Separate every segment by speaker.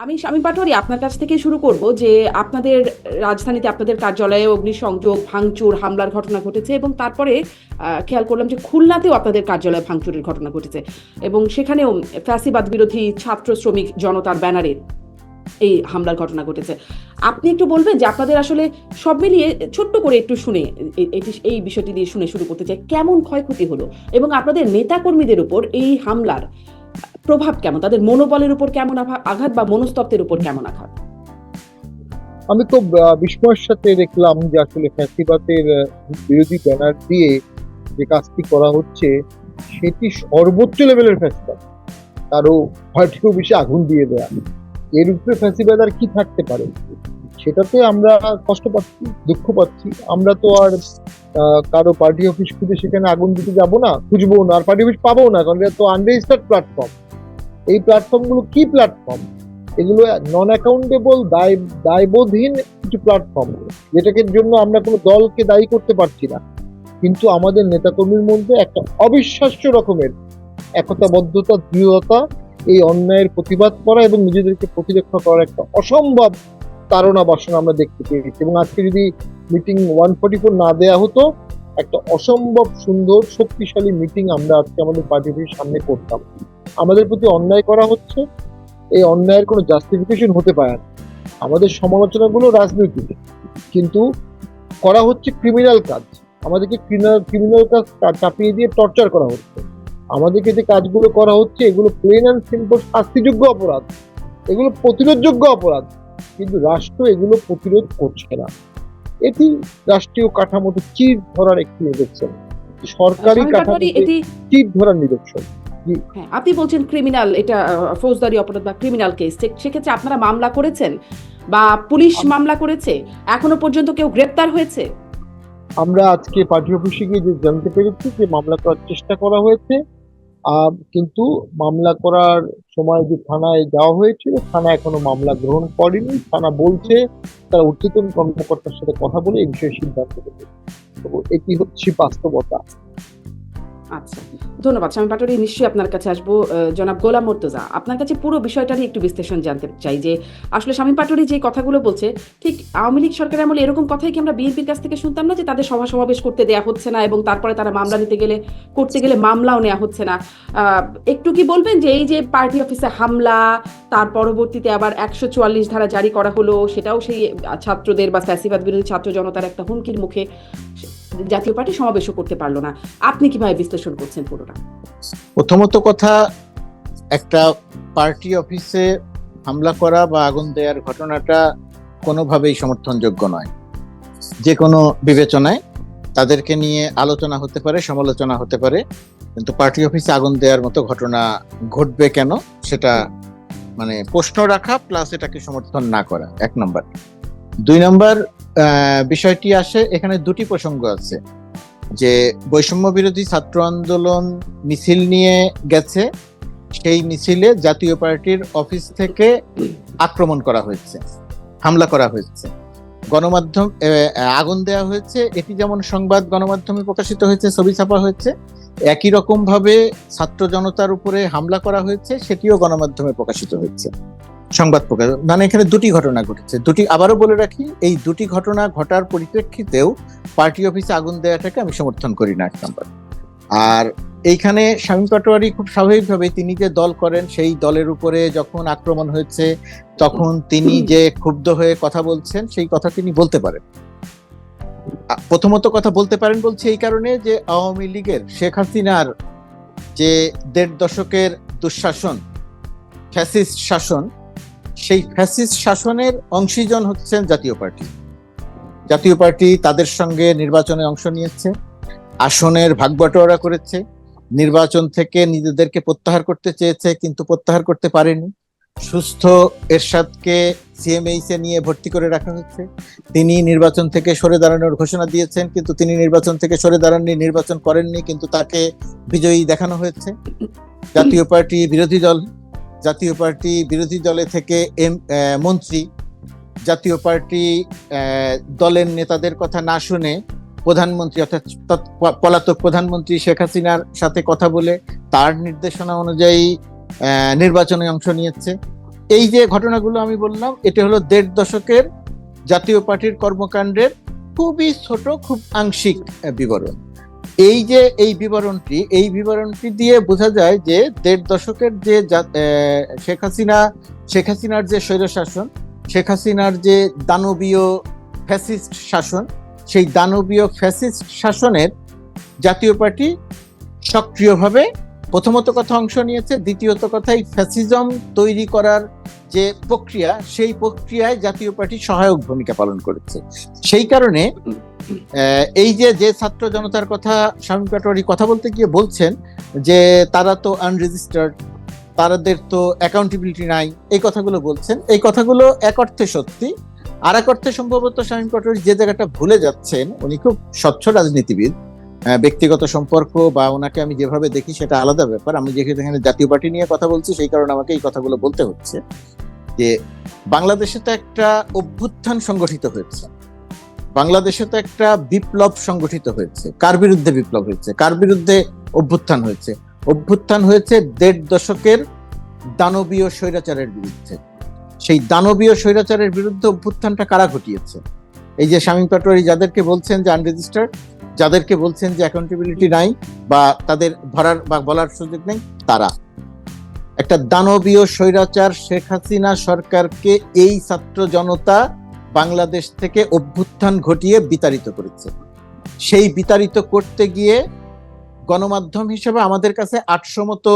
Speaker 1: আমি শামীম পাটোয়ারি আপনার কাছ থেকে শুরু করব যে আপনাদের রাজধানীতে আপনাদের কার্যালয়ে অগ্নিসংযোগ ভাঙচুর হামলার ঘটনা ঘটেছে এবং তারপরে খেয়াল করলাম যে খুলনাতেও আপনাদের কার্যালয়ে ভাঙচুরের ঘটনা ঘটেছে এবং সেখানেও ফ্যাসিবাদ বিরোধী ছাত্র শ্রমিক জনতার ব্যানারে এই হামলার ঘটনা ঘটেছে। আপনি একটু বলবেন যে আপনাদের আসলে সব মিলিয়ে ছোট্ট করে একটু শুনে এই বিষয়টি দিয়ে শুনে শুরু করতে চাই, কেমন ক্ষয়ক্ষতি হলো এবং আপনাদের নেতাকর্মীদের উপর এই হামলার প্রভাব কেমন, তাদের মনোবলের উপর কেমন আঘাত বা মনস্তত্ত্বের উপর কেমন আঘাত?
Speaker 2: আমি খুব বিস্ময়ের সাথে দেখলাম যে আসলে ফ্যাসিবাদের বিরোধী ব্যানার দিয়ে যে কাজটি করা হচ্ছে সেটি সর্বোচ্চ লেভেলের ফ্যাসিবাদ। কারো পার্টিও বেশি আগুন দিয়ে দেয়া, এর উপরে ফ্যাসিবাদ আর কি থাকতে পারে? সেটাতে আমরা কষ্ট পাচ্ছি, দুঃখ পাচ্ছি। আমরা তো আর কারো পার্টি অফিস খুঁজে সেখানে আগুন দিতে যাবো না, খুঁজবো না, আর পার্টি অফিস পাবো না, কারণ এটা তো আনরেজিস্টার্ড প্ল্যাটফর্ম। এই প্ল্যাটফর্ম গুলো কি প্ল্যাটফর্ম? এগুলো নন অ্যাকাউন্টেবল, দায়বোধহীন কিছু প্ল্যাটফর্ম, যেটাকে জন্য আমরা কোনো দলকে দায়ী করতে পারছি না। কিন্তু আমাদের নেতাকর্মীর মধ্যে একটা অবিশ্বাস্য রকমের একতাবদ্ধতা, দৃঢ়তা, এই অন্যায়ের প্রতিবাদ করা এবং নিজেদেরকে প্রতিরক্ষা করার একটা অসম্ভব তাড়না বাসনা আমরা দেখতে পেয়েছি। এবং আজকে যদি মিটিং 144 না দেয়া হতো, একটা অসম্ভব সুন্দর শক্তিশালী মিটিং আমরা আজকে আমাদের পার্টির সামনে করতাম। আমাদের প্রতি অন্যায় করা হচ্ছে, এই অন্যায়ের কোনো জাস্টিফিকেশন হতে পারে না। আমাদের সমালোচনাগুলো রাজনৈতিক, কিন্তু করা হচ্ছে ক্রিমিনাল কাজ। আমাদেরকে ক্রিমিনাল কাজ চাপিয়ে দিয়ে টর্চার করা হচ্ছে। আমাদেরকে যে কাজগুলো করা হচ্ছে এগুলো প্লেন অ্যান্ড সিম্পল শাস্তিযোগ্য অপরাধ, এগুলো প্রতিরোধযোগ্য অপরাধ, কিন্তু রাষ্ট্র এগুলো প্রতিরোধ করছে না। এটি রাষ্ট্রীয় কাঠামোতে চির ধরার একটি নিদর্শন, সরকারি
Speaker 1: শামীম পাটোয়ারি,
Speaker 2: কাঠামোতে
Speaker 1: এটি
Speaker 2: চির ধরার নিদর্শন।
Speaker 1: হ্যাঁ, আপনি বলছেন ক্রিমিনাল, এটা ফৌজদারি অপরাধ বা ক্রিমিনাল কেস, সেক্ষেত্রে আপনারা মামলা করেছেন বা পুলিশ মামলা করেছে? এখনো পর্যন্ত কেউ গ্রেপ্তার হয়েছে?
Speaker 2: আমরা আজকে পার্টি অফিসে গিয়ে যে জানতে পেরেছি যে মামলা করার চেষ্টা করা হয়েছে, কিন্তু মামলা করার সময় যে থানায় যাওয়া হয়েছিল, থানা এখনো মামলা গ্রহণ করেনি। থানা বলছে তারা ঊর্ধ্বতন কর্মকর্তার সাথে কথা বলে এই বিষয়ে সিদ্ধান্ত নেবে। তো এটি হচ্ছে বাস্তবতা।
Speaker 1: আচ্ছা, ধন্যবাদ শামীম পাটোয়ারি। নিশ্চয়ই আপনার কাছে আসবো। জনাব গোলাম মুর্তজা, আপনার কাছে পুরো বিষয়টারই একটু বিশ্লেষণ জানতে চাই যে আসলে শামীম পাটোয়ারি যে কথাগুলো বলছে, ঠিক আওয়ামী লীগ সরকারের আমলে এরকম কথাই কি আমরা বিএনপির কাছ থেকে শুনতাম না, যে তাদের সভা সমাবেশ করতে দেয়া হচ্ছে না এবং তারপরে তারা মামলা করতে গেলে মামলাও নেওয়া হচ্ছে না? একটু কি বলবেন যে এই যে পার্টি অফিসে হামলা, তার পরবর্তীতে আবার 144 ধারা জারি করা হলো, সেটাও সেই ছাত্রদের বা ফ্যাসিবাদ বিরোধী ছাত্র জনতার একটা হুমকির মুখে জাতীয় পার্টি সমাবেশও করতে পারলো না। আপনি কিভাবে বিশ্লেষণ করছেন পুরোটা?
Speaker 3: প্রথমত কথা, একটা পার্টি অফিসে হামলা করা বা আগুন দেওয়ার ঘটনাটা কোনোভাবেই সমর্থনযোগ্য নয়। যে কোনো বিবেচনায় তাদেরকে নিয়ে আলোচনা হতে পারে, সমালোচনা হতে পারে, কিন্তু পার্টি অফিসে আগুন দেওয়ার মতো ঘটনা ঘটবে কেন সেটা মানে প্রশ্ন রাখা, প্লাস এটাকে সমর্থন না করা, 1 নম্বর। 2 নম্বর বিষয়টি আসে, এখানে দুটি প্রসঙ্গ আছে। যে বৈষম্য বিরোধী ছাত্র আন্দোলন মিছিল নিয়ে গেছে, সেই মিছিলে জাতীয় পার্টির অফিস থেকে আক্রমণ করা হয়েছে, হামলা করা হয়েছে, গণমাধ্যম আগুন দেওয়া হয়েছে। এটি যেমন সংবাদ গণমাধ্যমে প্রকাশিত হয়েছে, ছবি ছাপা হয়েছে, একই রকম ভাবে ছাত্র জনতার উপরে হামলা করা হয়েছে, সেটিও গণমাধ্যমে প্রকাশিত হয়েছে, সংবাদ প্রকাশ। মানে এখানে দুটি ঘটনা ঘটেছে। আবারও বলে রাখি, এই দুটি ঘটনা ঘটার পরিপ্রেক্ষিতেও পার্টি অফিসে আগুন দেওয়াটাকে আমি সমর্থন করি না, 1 নম্বর। আর এইখানে শামীম পাটোয়ারি খুব স্বাভাবিকভাবে তিনি যে দল করেন, সেই দলের উপরে যখন আক্রমণ হয়েছে তখন তিনি যে ক্ষুব্ধ হয়ে কথা বলছেন, সেই কথা তিনি বলতে পারেন। প্রথমত কথা বলতে পারেন বলছে এই কারণে যে আওয়ামী লীগের শেখ হাসিনার যে 1.5 দশকের দুঃশাসন, ফ্যাসিস্ট শাসন, সেই ফ্যাসিস্ট শাসনের অংশীজন হচ্ছেন জাতীয় পার্টি। জাতীয় পার্টি তাদের সঙ্গে নির্বাচনে অংশ নিয়েছে, আসনের ভাগবাটোয়ারা করেছে, নির্বাচন থেকে নিজেদেরকে প্রত্যাহার করতে চেয়েছে কিন্তু প্রত্যাহার করতে পারেনি। সুস্থ এরশাদকে সিএমএইচ এ নিয়ে ভর্তি করে রাখা হয়েছে, তিনি নির্বাচন থেকে সরে দাঁড়ানোর ঘোষণা দিয়েছেন কিন্তু তিনি নির্বাচন থেকে সরে দাঁড়াননি, নির্বাচন করেননি, কিন্তু তাকে বিজয়ী দেখানো হয়েছে। জাতীয় পার্টি বিরোধী দল, জাতীয় পার্টি বিরোধী দলে থেকে মন্ত্রী, জাতীয় পার্টি দলের নেতাদের কথা না শুনে প্রধানমন্ত্রী অর্থাৎ পলাতক প্রধানমন্ত্রী শেখ হাসিনার সাথে কথা বলে তার নির্দেশনা অনুযায়ী নির্বাচনে অংশ নিয়েছে। এই যে ঘটনাগুলো আমি বললাম, এটা হলো ১.৫ দশকের জাতীয় পার্টির কর্মকাণ্ডের খুবই ছোট, খুব আংশিক বিবরণ। এই বিবরণটি দিয়ে বোঝা যায় যে ১.৫ দশকের যে শেখ হাসিনার যে স্বৈরশাসন, শেখ হাসিনার যে দানবীয় ফ্যাসিস্ট শাসন, সেই দানবীয় ফ্যাসিস্ট শাসনের জাতীয় পার্টি সক্রিয়ভাবে প্রথমত কথা অংশ নিয়েছে, দ্বিতীয়ত কথা এই ফ্যাসিজম তৈরি করার যে প্রক্রিয়া, সেই প্রক্রিয়ায় জাতীয় পার্টি সহায়ক ভূমিকা পালন করেছে। সেই কারণে এই যে ছাত্র জনতার কথা শামীম পাটোয়ারি কথা বলতে গিয়ে বলছেন যে তারা তো আনরেজিস্টার্ড, তাদের তো অ্যাকাউন্টেবিলিটি নাই, এই কথাগুলো বলছেন, এই কথাগুলো এক অর্থে সত্যি, আর এক অর্থে সম্ভবত শামীম পাটোয়ারি যে জায়গাটা ভুলে যাচ্ছেন, উনি খুব স্বচ্ছ রাজনীতিবিদ, ব্যক্তিগত সম্পর্ক বা ওনাকে আমি যেভাবে দেখি সেটা আলাদা ব্যাপার। আমি যেহেতু এখানে জাতীয় পার্টি নিয়ে কথা বলছি, সেই কারণে আমাকে এই কথাগুলো বলতে হচ্ছে যে বাংলাদেশে তো একটা অভ্যুত্থান সংগঠিত হয়েছে, বাংলাদেশে তো একটা বিপ্লব সংগঠিত হয়েছে। কার বিরুদ্ধে বিপ্লব হয়েছে, কার বিরুদ্ধে অভ্যুত্থান হয়েছে? অভ্যুত্থান হয়েছে ১.৫ দশকের দানবীয় স্বৈরাচারের বিরুদ্ধে। সেই দানবীয় স্বৈরাচারের বিরুদ্ধে অভ্যুত্থানটা কারা ঘটিয়েছে? এই যে শামীম পাটোয়ারি যাদেরকে বলছেন যে আনরেজিস্টার্ড, যাদেরকে বলছেন যে অ্যাকাউন্টেবিলিটি নাই বা তাদের ধরার বা বলার সুযোগ নেই, তারা একটা দানবীয় স্বৈরাচার শেখ হাসিনা সরকারকে এই ছাত্র জনতা বাংলাদেশ থেকে অভ্যুত্থান ঘটিয়ে বিতাড়িত করেছে। সেই বিতাড়িত করতে গিয়ে গণমাধ্যম হিসেবে আমাদের কাছে ৮০০ মতো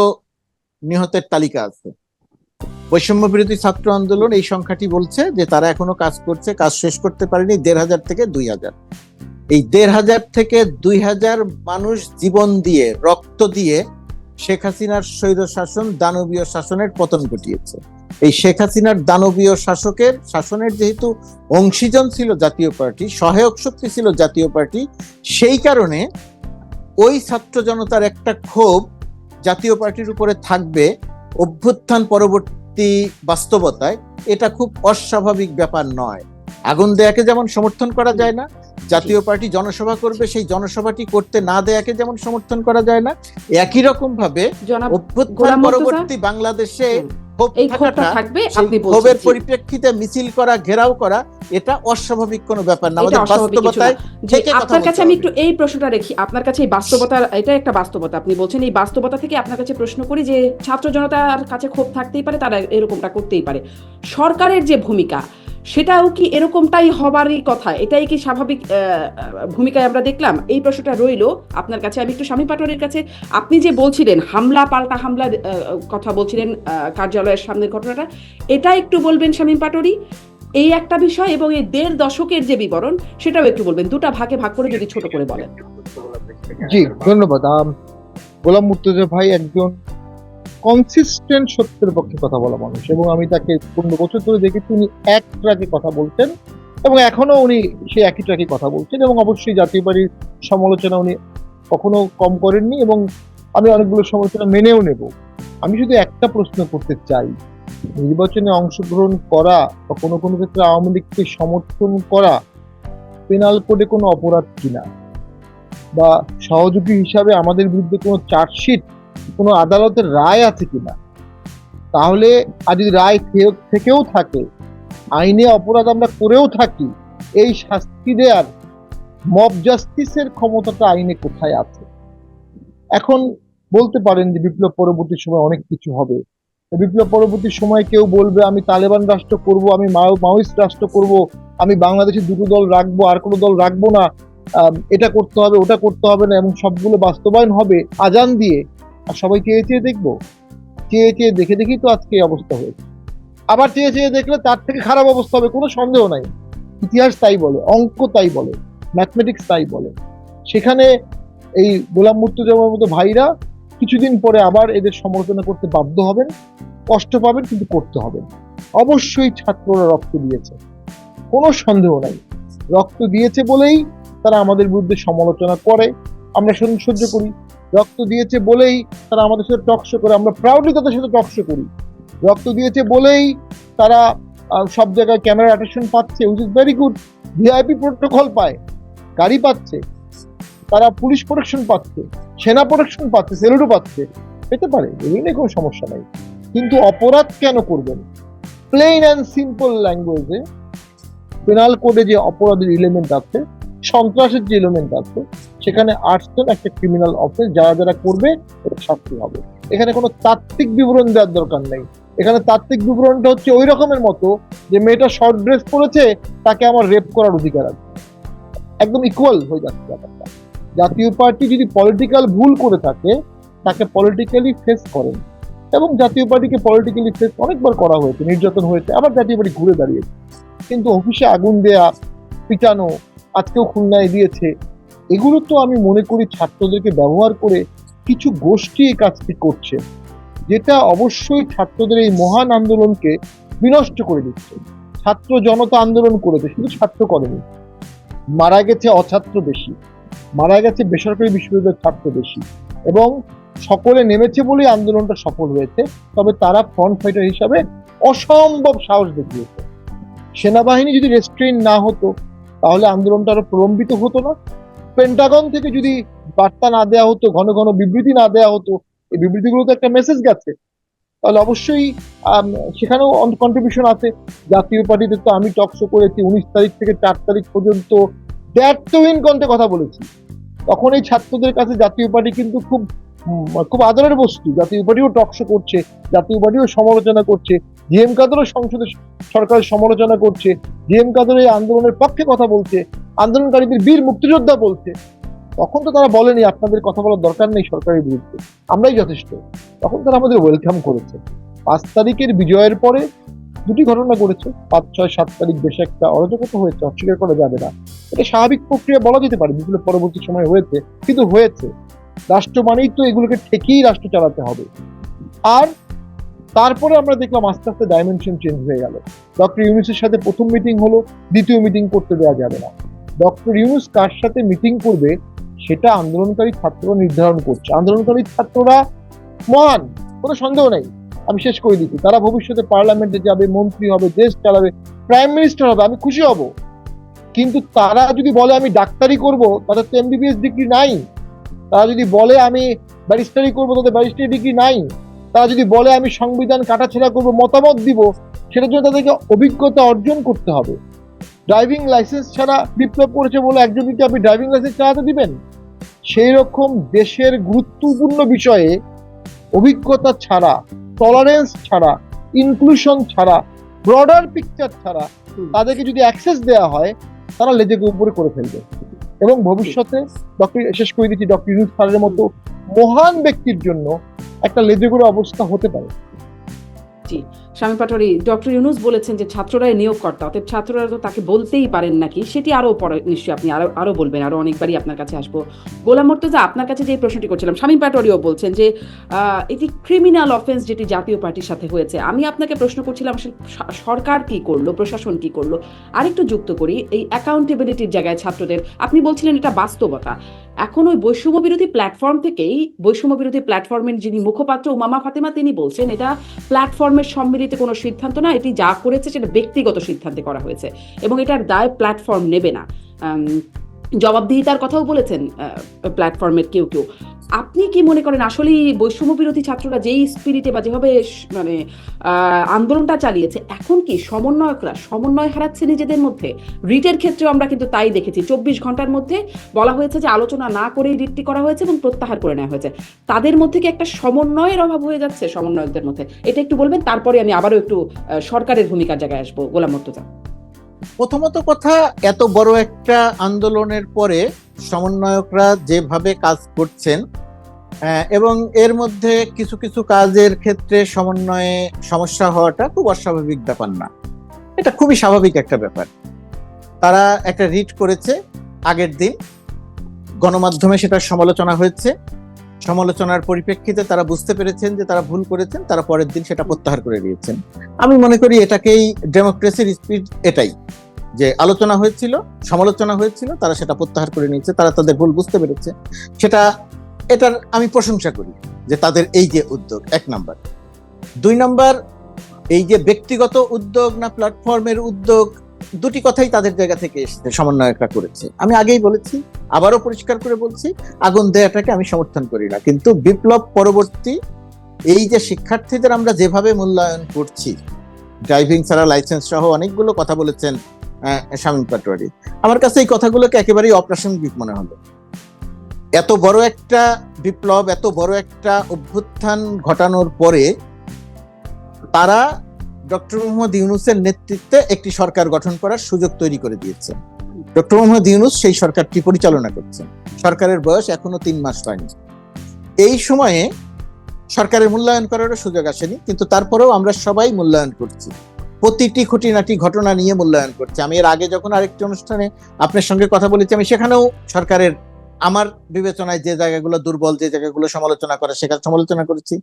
Speaker 3: নিহতের তালিকা আছে। বৈষম্য বিরোধী ছাত্র আন্দোলন এই সংখ্যাটি বলছে যে তারা এখনো কাজ করছে, কাজ শেষ করতে পারেনি ১৫০০ থেকে ২০০০। এই ১৫০০ থেকে ২০০০ মানুষ জীবন দিয়ে, রক্ত দিয়ে শেখ হাসিনার স্বৈর শাসন, দানবীয় শাসনের পতন ঘটিয়েছে। এই শেখ হাসিনার দানবীয় শাসনের যেহেতু অংশীজন ছিল জাতীয় পার্টি, সহায়ক শক্তি ছিল জাতীয় পার্টি, সেই কারণে ওই ছাত্র জনতার একটা ক্ষোভ জাতীয় পার্টির উপরে থাকবে অভ্যুত্থান পরবর্তী বাস্তবতায়। এটা খুব অস্বাভাবিক ব্যাপার নয়। আগুন দেয়াকে যেমন সমর্থন করা যায় না, জাতীয় পার্টি জনসভা করবে সেই জনসভাটি করতে না দেয়াকে যেমন সমর্থন করা যায় না, একই রকম ভাবে অভ্যুত্থান পরবর্তী বাংলাদেশে ক্ষোভের পরিপ্রেক্ষিতে মিছিল করা, ঘেরাও করা, এটা অস্বাভাবিক কোনো ব্যাপার না। আমাদের বাস্তবতায়
Speaker 1: আপনার কাছে আমি একটু এই প্রশ্নটা রেখি, আপনার কাছে এই বাস্তবতা, এটা একটা বাস্তবতা আপনি বলছেন, এই বাস্তবতা থেকে আপনার কাছে প্রশ্ন করি যে ছাত্র জনতার কাছে ক্ষোভ থাকতেই পারে, তারা এরকমটা করতেই পারে, সরকারের যে ভূমিকা সেটাও কি এরকমটাই হবারই কথা? এটাই কি স্বাভাবিক ভূমিকায় আমরা দেখলাম? এই প্রশ্নটা রইল আপনার কাছে। আমি একটু শামীম পাটোয়ারির কাছে, আপনি যে বলছিলেন হামলা পাল্টা হামলার কথা বলছিলেন কার্যালয়ের সামনের ঘটনাটা, এটা একটু বলবেন শামীম পাটোয়ারি, এই একটা বিষয়, এবং এই ১.৫ দশকের যে বিবরণ সেটাও একটু বলবেন, দুটা ভাগে ভাগ করে যদি ছোট করে বলেন।
Speaker 2: জি, ধন্যবাদ। গোলাম মুর্তজা ভাই একজন কনসিস্টেন্ট সত্যের পক্ষে কথা বলা মানুষ, এবং আমি তাকে ১৫ বছর ধরে দেখেছি উনি এক ট্র্যাকে কথা বলতেন, এবং এখনো উনি সেই একই ট্র্যাকে কথা বলছেন, এবং অবশ্যই জাতীয় পার্টির সমালোচনা উনি কখনো কম করেননি, এবং আমি অনেকগুলো সমালোচনা মেনেও নেব। আমি শুধু একটা প্রশ্ন করতে চাই, নির্বাচনে অংশগ্রহণ করা বা কোনো কোনো ক্ষেত্রে আওয়ামী লীগকে সমর্থন করা পেনাল কোডে কোনো অপরাধ কিনা, বা সহযোগী হিসাবে আমাদের বিরুদ্ধে কোনো চার্জশিট, কোনো আদালতের রায় আছে কিনা? তাহলে আর যদি রায় থেকেও থাকে, আইনে অপরাধ আমরা করেও থাকি, এই শাস্তি দেওয়ার মব জাস্টিসের ক্ষমতাটা আইনে কোথায় আছে? এখন বলতে পারেন যে বিপ্লব পরবর্তী সময় অনেক কিছু হবে, বিপ্লব পরবর্তী সময় কেউ বলবে আমি তালেবান রাষ্ট্র করব, আমি মাওয়িস্ট রাষ্ট্র করব, আমি বাংলাদেশে দুটো দল রাখবো, আর কোনো দল রাখবো না, এটা করতে হবে, ওটা করতে হবে না, এবং সবগুলো বাস্তবায়ন হবে আজান দিয়ে। আর সবাই চেয়ে চেয়ে দেখবো? চেয়ে চেয়ে দেখে দেখেই তো আজকে এই অবস্থা হয়েছে। আবার চেয়ে চেয়ে দেখলে তার থেকে খারাপ অবস্থা হবে, কোনো সন্দেহ নাই। ইতিহাস তাই বলে, অঙ্ক তাই বলে, ম্যাথমেটিক্স তাই বলে। সেখানে এই গোলাম মুর্তজার মতো ভাইরা কিছুদিন পরে আবার এদের সমালোচনা করতে বাধ্য হবেন, কষ্ট পাবেন, কিন্তু করতে হবে। অবশ্যই ছাত্ররা রক্ত দিয়েছে, কোনো সন্দেহ নাই। রক্ত দিয়েছে বলেই তারা আমাদের বিরুদ্ধে সমালোচনা করে, আমরা সহ্য করি। রক্ত দিয়েছে বলেই তারা আমাদের সাথে টকশো করে, আমরা প্রাউডলি তাদের সাথে টকশো করি। রক্ত দিয়েছে বলেই তারা সব জায়গায় ক্যামেরা অ্যাটেনশন পাচ্ছে, which is very good. VIP protocol পায়, গাড়ি পাচ্ছে, তারা পুলিশ প্রোটেকশন পাচ্ছে, সেনা প্রোটেকশন পাচ্ছে, সেলুটও পাচ্ছে, পেতে পারে, এগুলো নিয়ে কোনো সমস্যা নাই। কিন্তু অপরাধ কেন করবেন? প্লেন অ্যান্ড সিম্পল ল্যাঙ্গুয়েজে পেনাল কোডে যে অপরাধের এলিমেন্ট আছে, সন্ত্রাসের যে এলিমেন্ট আছে, সেখানে আর্টসন একটা ক্রিমিনাল অফেন্স, যারা যারা করবে ওটা শাস্তি হবে। এখানে কোনো তাত্ত্বিক বিবরণ দেওয়ার দরকার নেই। এখানে তাত্ত্বিক বিবরণটা হচ্ছে ওই রকমের মতো যে মেয়েটা শর্ট ড্রেস পরেছে, তাকে আমার রেপ করার অধিকার আছে। একদম ইকুয়াল হয়ে যাচ্ছে ব্যাপারটা। জাতীয় পার্টি যদি পলিটিক্যাল ভুল করে থাকে, তাকে পলিটিক্যালি ফেস করেন, এবং জাতীয় পার্টিকে পলিটিক্যালি ফেস অনেকবার করা হয়েছে, নির্যাতন হয়েছে, আবার জাতীয় পার্টি ঘুরে দাঁড়িয়েছে। কিন্তু অফিসে আগুন দেয়া, পিটানো, আজকেও খুলনায় দিয়েছে, এগুলো তো আমি মনে করি ছাত্রদেরকে ব্যবহার করে কিছু গোষ্ঠী এই কাজটি করছে, যেটা অবশ্যই ছাত্রদের এই মহান আন্দোলনকে বিনষ্ট করে দিচ্ছে। ছাত্র জনতা আন্দোলন করেছে, শুধু ছাত্র করেনি, মারা গেছে অছাত্র বেশি, মারা গেছে বেসরকারি বিশ্ববিদ্যালয়ের ছাত্র বেশি, এবং সকলে নেমেছে বলেই আন্দোলনটা সফল হয়েছে। তবে তারা ফ্রন্ট ফাইটার হিসাবে অসম্ভব সাহস দেখিয়েছে। সেনাবাহিনী যদি রেস্ট্রেইন না হতো, তাহলে আন্দোলনটা আরো প্রলম্বিত হতো না। পেন্টাগন থেকে যদি বার্তা না দেওয়া হতো, ঘন ঘন বিবৃতি না দেওয়া হতো, এই বিবৃতিগুলো তো একটা মেসেজ গেছে, তাহলে অবশ্যই সেখানেও কন্ট্রিবিউশন আছে। জাতীয় পার্টিতে তো আমি টক শো করেছি 19 তারিখ থেকে 4 তারিখ পর্যন্ত দ্ব্যর্থহীন কণ্ঠে কথা বলেছি। তখন এই ছাত্রদের কাছে জাতীয় পার্টি কিন্তু খুব খুব আদরের বস্তু। জাতীয় পার্টিও টক শো করছে, জাতীয় পার্টিও সমালোচনা করছে, জিএম কাদেরও সংসদে সরকারের সমালোচনা করছে, জিএম কাদের এই আন্দোলনের পক্ষে কথা বলছে, আন্দোলনকারীদের বীর মুক্তিযোদ্ধা বলছে। তখন তো তারা বলেনি আপনাদের কথা বলার দরকার নেই সরকারের বিরুদ্ধে, আমরাই যথেষ্ট। তখন তারা আমাদের ওয়েলকাম করেছে। 5 তারিখের বিজয়ের পরে দুটি ঘটনা ঘটেছে, 5, 6, 7 তারিখ বেশ একটা অরাজকতা হয়েছে, অস্বীকার করা যাবে না। এটা স্বাভাবিক প্রক্রিয়া বলা যেতে পারে, বিপ্লব পরবর্তী সময় হয়েছে, কিন্তু হয়েছে। রাষ্ট্র মানেই তো এগুলোকে ঠেকেই রাষ্ট্র চালাতে হবে। আর তারপরে আমরা দেখলাম আস্তে আস্তে ডাইমেনশন চেঞ্জ হয়ে গেল। ডক্টর ইউনূসের সাথে প্রথম মিটিং হলো, দ্বিতীয় মিটিং করতে দেওয়া যাবে না। ডক্টর ইউনূস কার সাথে মিটিং করবে সেটা আন্দোলনকারী ছাত্ররা নির্ধারণ করছে। আন্দোলনকারী ছাত্ররা মহান, কোনো সন্দেহ নেই। আমি শেষ করে দিচ্ছি, তারা ভবিষ্যতে পার্লামেন্টে যাবে, মন্ত্রী হবে, দেশ চালাবে, প্রাইম মিনিস্টার হবে, আমি খুশি হব। কিন্তু তারা যদি বলে আমি ডাক্তারি করব, তাদের তো এমবিবিএস ডিগ্রি নাই। তারা যদি বলে আমি ব্যারিস্টারি করবো, তাদের ব্যারিস্টারি ডিগ্রি নাই। তারা যদি বলে আমি সংবিধান কাটাছেড়া করবো, মতামত দিব, সেটার জন্য তাদেরকে অভিজ্ঞতা অর্জন করতে হবে। ড্রাইভিং লাইসেন্স ছাড়া বিপ্লব করেছে বলে একজনকে আপনি ড্রাইভিং লাইসেন্স চালাতে দিবেন? সেই রকম দেশের গুরুত্বপূর্ণ বিষয়ে অভিজ্ঞতা ছাড়া, টলারেন্স ছাড়া, ইনক্লুশন ছাড়া, ব্রডার পিকচার ছাড়া তাদেরকে যদি অ্যাক্সেস দেওয়া হয়, তারা লেজেকে উপরে করে ফেলবে। এবং ভবিষ্যতে শেষ করে দিচ্ছি, ডক্টর ইউনূস স্যারের মতো মহান ব্যক্তির জন্য একটা লেজেগুড়ে অবস্থা হতে পারে।
Speaker 1: জি, শামীম পাটোয়ারী, ডক্টর ইউনূস বলেছেন যে ছাত্ররাই নিয়োগকর্তা, অতএব ছাত্ররা তো তাকে বলতেই পারেন নাকি, সেটি আরো পরে নিশ্চয়ই আপনি আরো বলবেন, আরো অনেকবারই আপনার কাছে আসবো। গোলাম মুর্তজা, আপনার কাছে যে প্রশ্নটি করছিলাম, শামীম পাটোয়ারীও বলছেন যে এটি ক্রিমিনাল অফেন্স যেটি জাতীয় পার্টির সাথে হয়েছে। আমি আপনাকে প্রশ্ন করছিলাম আসলে সরকার কি করলো, প্রশাসন কি করলো। আরেকটু যুক্ত করি, এই অ্যাকাউন্টেবিলিটির জায়গায় ছাত্রদের, আপনি বলছিলেন এটা বাস্তবতা। এখন ওই বৈষম্য বিরোধী প্ল্যাটফর্ম থেকেই, বৈষম্য বিরোধী প্ল্যাটফর্মের যিনি মুখপাত্র উমামা ফাতেমা, তিনি বলছেন এটা প্ল্যাটফর্মের সম্মিলিত কোনো সিদ্ধান্ত না, এটি যা করেছে সেটা ব্যক্তিগত সিদ্ধান্তে করা হয়েছে এবং এটার দায় প্ল্যাটফর্ম নেবে না। জবাবদিহিতার কথাও বলেছেন প্ল্যাটফর্মের কেউ কেউ। আপনি কি মনে করেন আসলেই বৈষম্য বিরোধী ছাত্ররা যেই স্পিরিটে বা যেভাবে মানে আন্দোলনটা চালিয়েছে, এখন কি সমন্বয়করা সমন্বয় হারাচ্ছে নিজেদের মধ্যে? রিটের ক্ষেত্রেও আমরা কিন্তু তাই দেখেছি, 24 ঘন্টার মধ্যে বলা হয়েছে যে আলোচনা না করেই রিটটি করা হয়েছে এবং প্রত্যাহার করে নেওয়া হয়েছে। তাদের মধ্যে কি একটা সমন্বয়ের অভাব হয়ে যাচ্ছে সমন্বয়কদের মধ্যে? এটা একটু বলবেন, তারপরে আমি আবারও একটু সরকারের ভূমিকার জায়গায় আসবো। গোলাম মুর্তজা।
Speaker 3: প্রথমত কথা, এত বড় একটা আন্দোলনের পরে সমন্বয়করা যেভাবে কাজ করছেন, এবং এর মধ্যে কিছু কিছু কাজের ক্ষেত্রে সমন্বয়ে সমস্যা হওয়াটা খুব অস্বাভাবিক ব্যাপার না, এটা খুবই স্বাভাবিক একটা ব্যাপার। তারা একটা রিট করেছে, আগের দিন গণমাধ্যমে সেটার সমালোচনা হয়েছে, সমালোচনার পরিপ্রেক্ষিতে তারা বুঝতে পেরেছেন যে তারা ভুল করেছেন, তারা পরের দিন সেটা প্রত্যাহার করে দিয়েছেন। আমি মনে করি এটাকেই ডেমোক্রেসির স্পিড, এটাই যে আলোচনা হয়েছিল, সমালোচনা হয়েছিল, তারা সেটা প্রত্যাহার করে নিয়েছে, তারা তাদের ভুল বুঝতে পেরেছে। এটার আমি প্রশংসা করি যে তাদের এই যে উদ্যোগ, 1 নাম্বার। 2 নাম্বার, এই যে ব্যক্তিগত উদ্যোগ না প্ল্যাটফর্মের উদ্যোগ, দুটি কথাই তাদের জায়গা থেকে এসেছে, সমন্বয়করা করেছে। আমি আগেই বলেছি, আবারও পরিষ্কার করে বলছি, আগুন দেয়াটাকে আমি সমর্থন করি না, কিন্তু বিপ্লব পরবর্তী এই যে শিক্ষার্থীদের আমরা যেভাবে মূল্যায়ন করছি, ড্রাইভিং ছাড়া লাইসেন্স সহ অনেকগুলো কথা বলেছেন শামীম পাটোয়ারি। আমার কাছে এই কথাগুলোকে একেবারেই অপ্রাসঙ্গিক মনে হলো। এত বড় একটা বিপ্লব, এত বড় একটা অভ্যুত্থান ঘটানোর পরে তারা ডক্টর মোহাম্মদ ইউনূসের নেতৃত্বে একটি সরকার গঠন করার সুযোগ তৈরি করে দিয়েছে। ডক্টর মোহাম্মদ ইউনূস সেই সরকারটি পরিচালনা করছেন। সরকারের বয়স এখনো 3 মাস হয়নি। এই সময়ে সরকারের মূল্যায়ন করারও সুযোগ আসেনি, কিন্তু তারপরেও আমরা সবাই মূল্যায়ন করছি, প্রতিটি খুঁটিনাটি ঘটনা নিয়ে মূল্যায়ন করছি। আমি এর আগে যখন আরেকটি অনুষ্ঠানে আপনার সঙ্গে কথা বলেছি, আমি সেখানেও সরকারের আমার বিবেচনায় যে জায়গাগুলো দুর্বল, যে জায়গাগুলো সমালোচনা করে সেখানে সমালোচনা করেছি।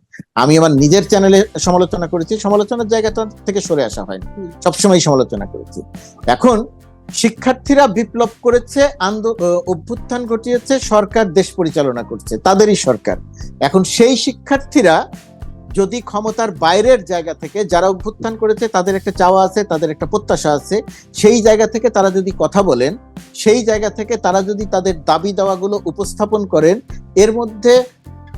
Speaker 3: আমি আমার নিজের চ্যানেলে সমালোচনা করেছি, সমালোচনার জায়গাটা থেকে সরে আসা হয়নি, সবসময় সমালোচনা করেছি। এখন শিক্ষার্থীরা বিপ্লব করেছে, অভ্যুত্থান ঘটিয়েছে, সরকার দেশ পরিচালনা করছে, তাদেরই সরকার। এখন সেই শিক্ষার্থীরা যদি ক্ষমতার বাইরের জায়গা থেকে, যারা অভ্যুত্থান করেছে তাদের একটা চাওয়া আছে, তাদের একটা প্রত্যাশা আছে, সেই জায়গা থেকে তারা যদি কথা বলেন, সেই জায়গা থেকে তারা যদি তাদের দাবি দাওয়াগুলো উপস্থাপন করেন, এর মধ্যে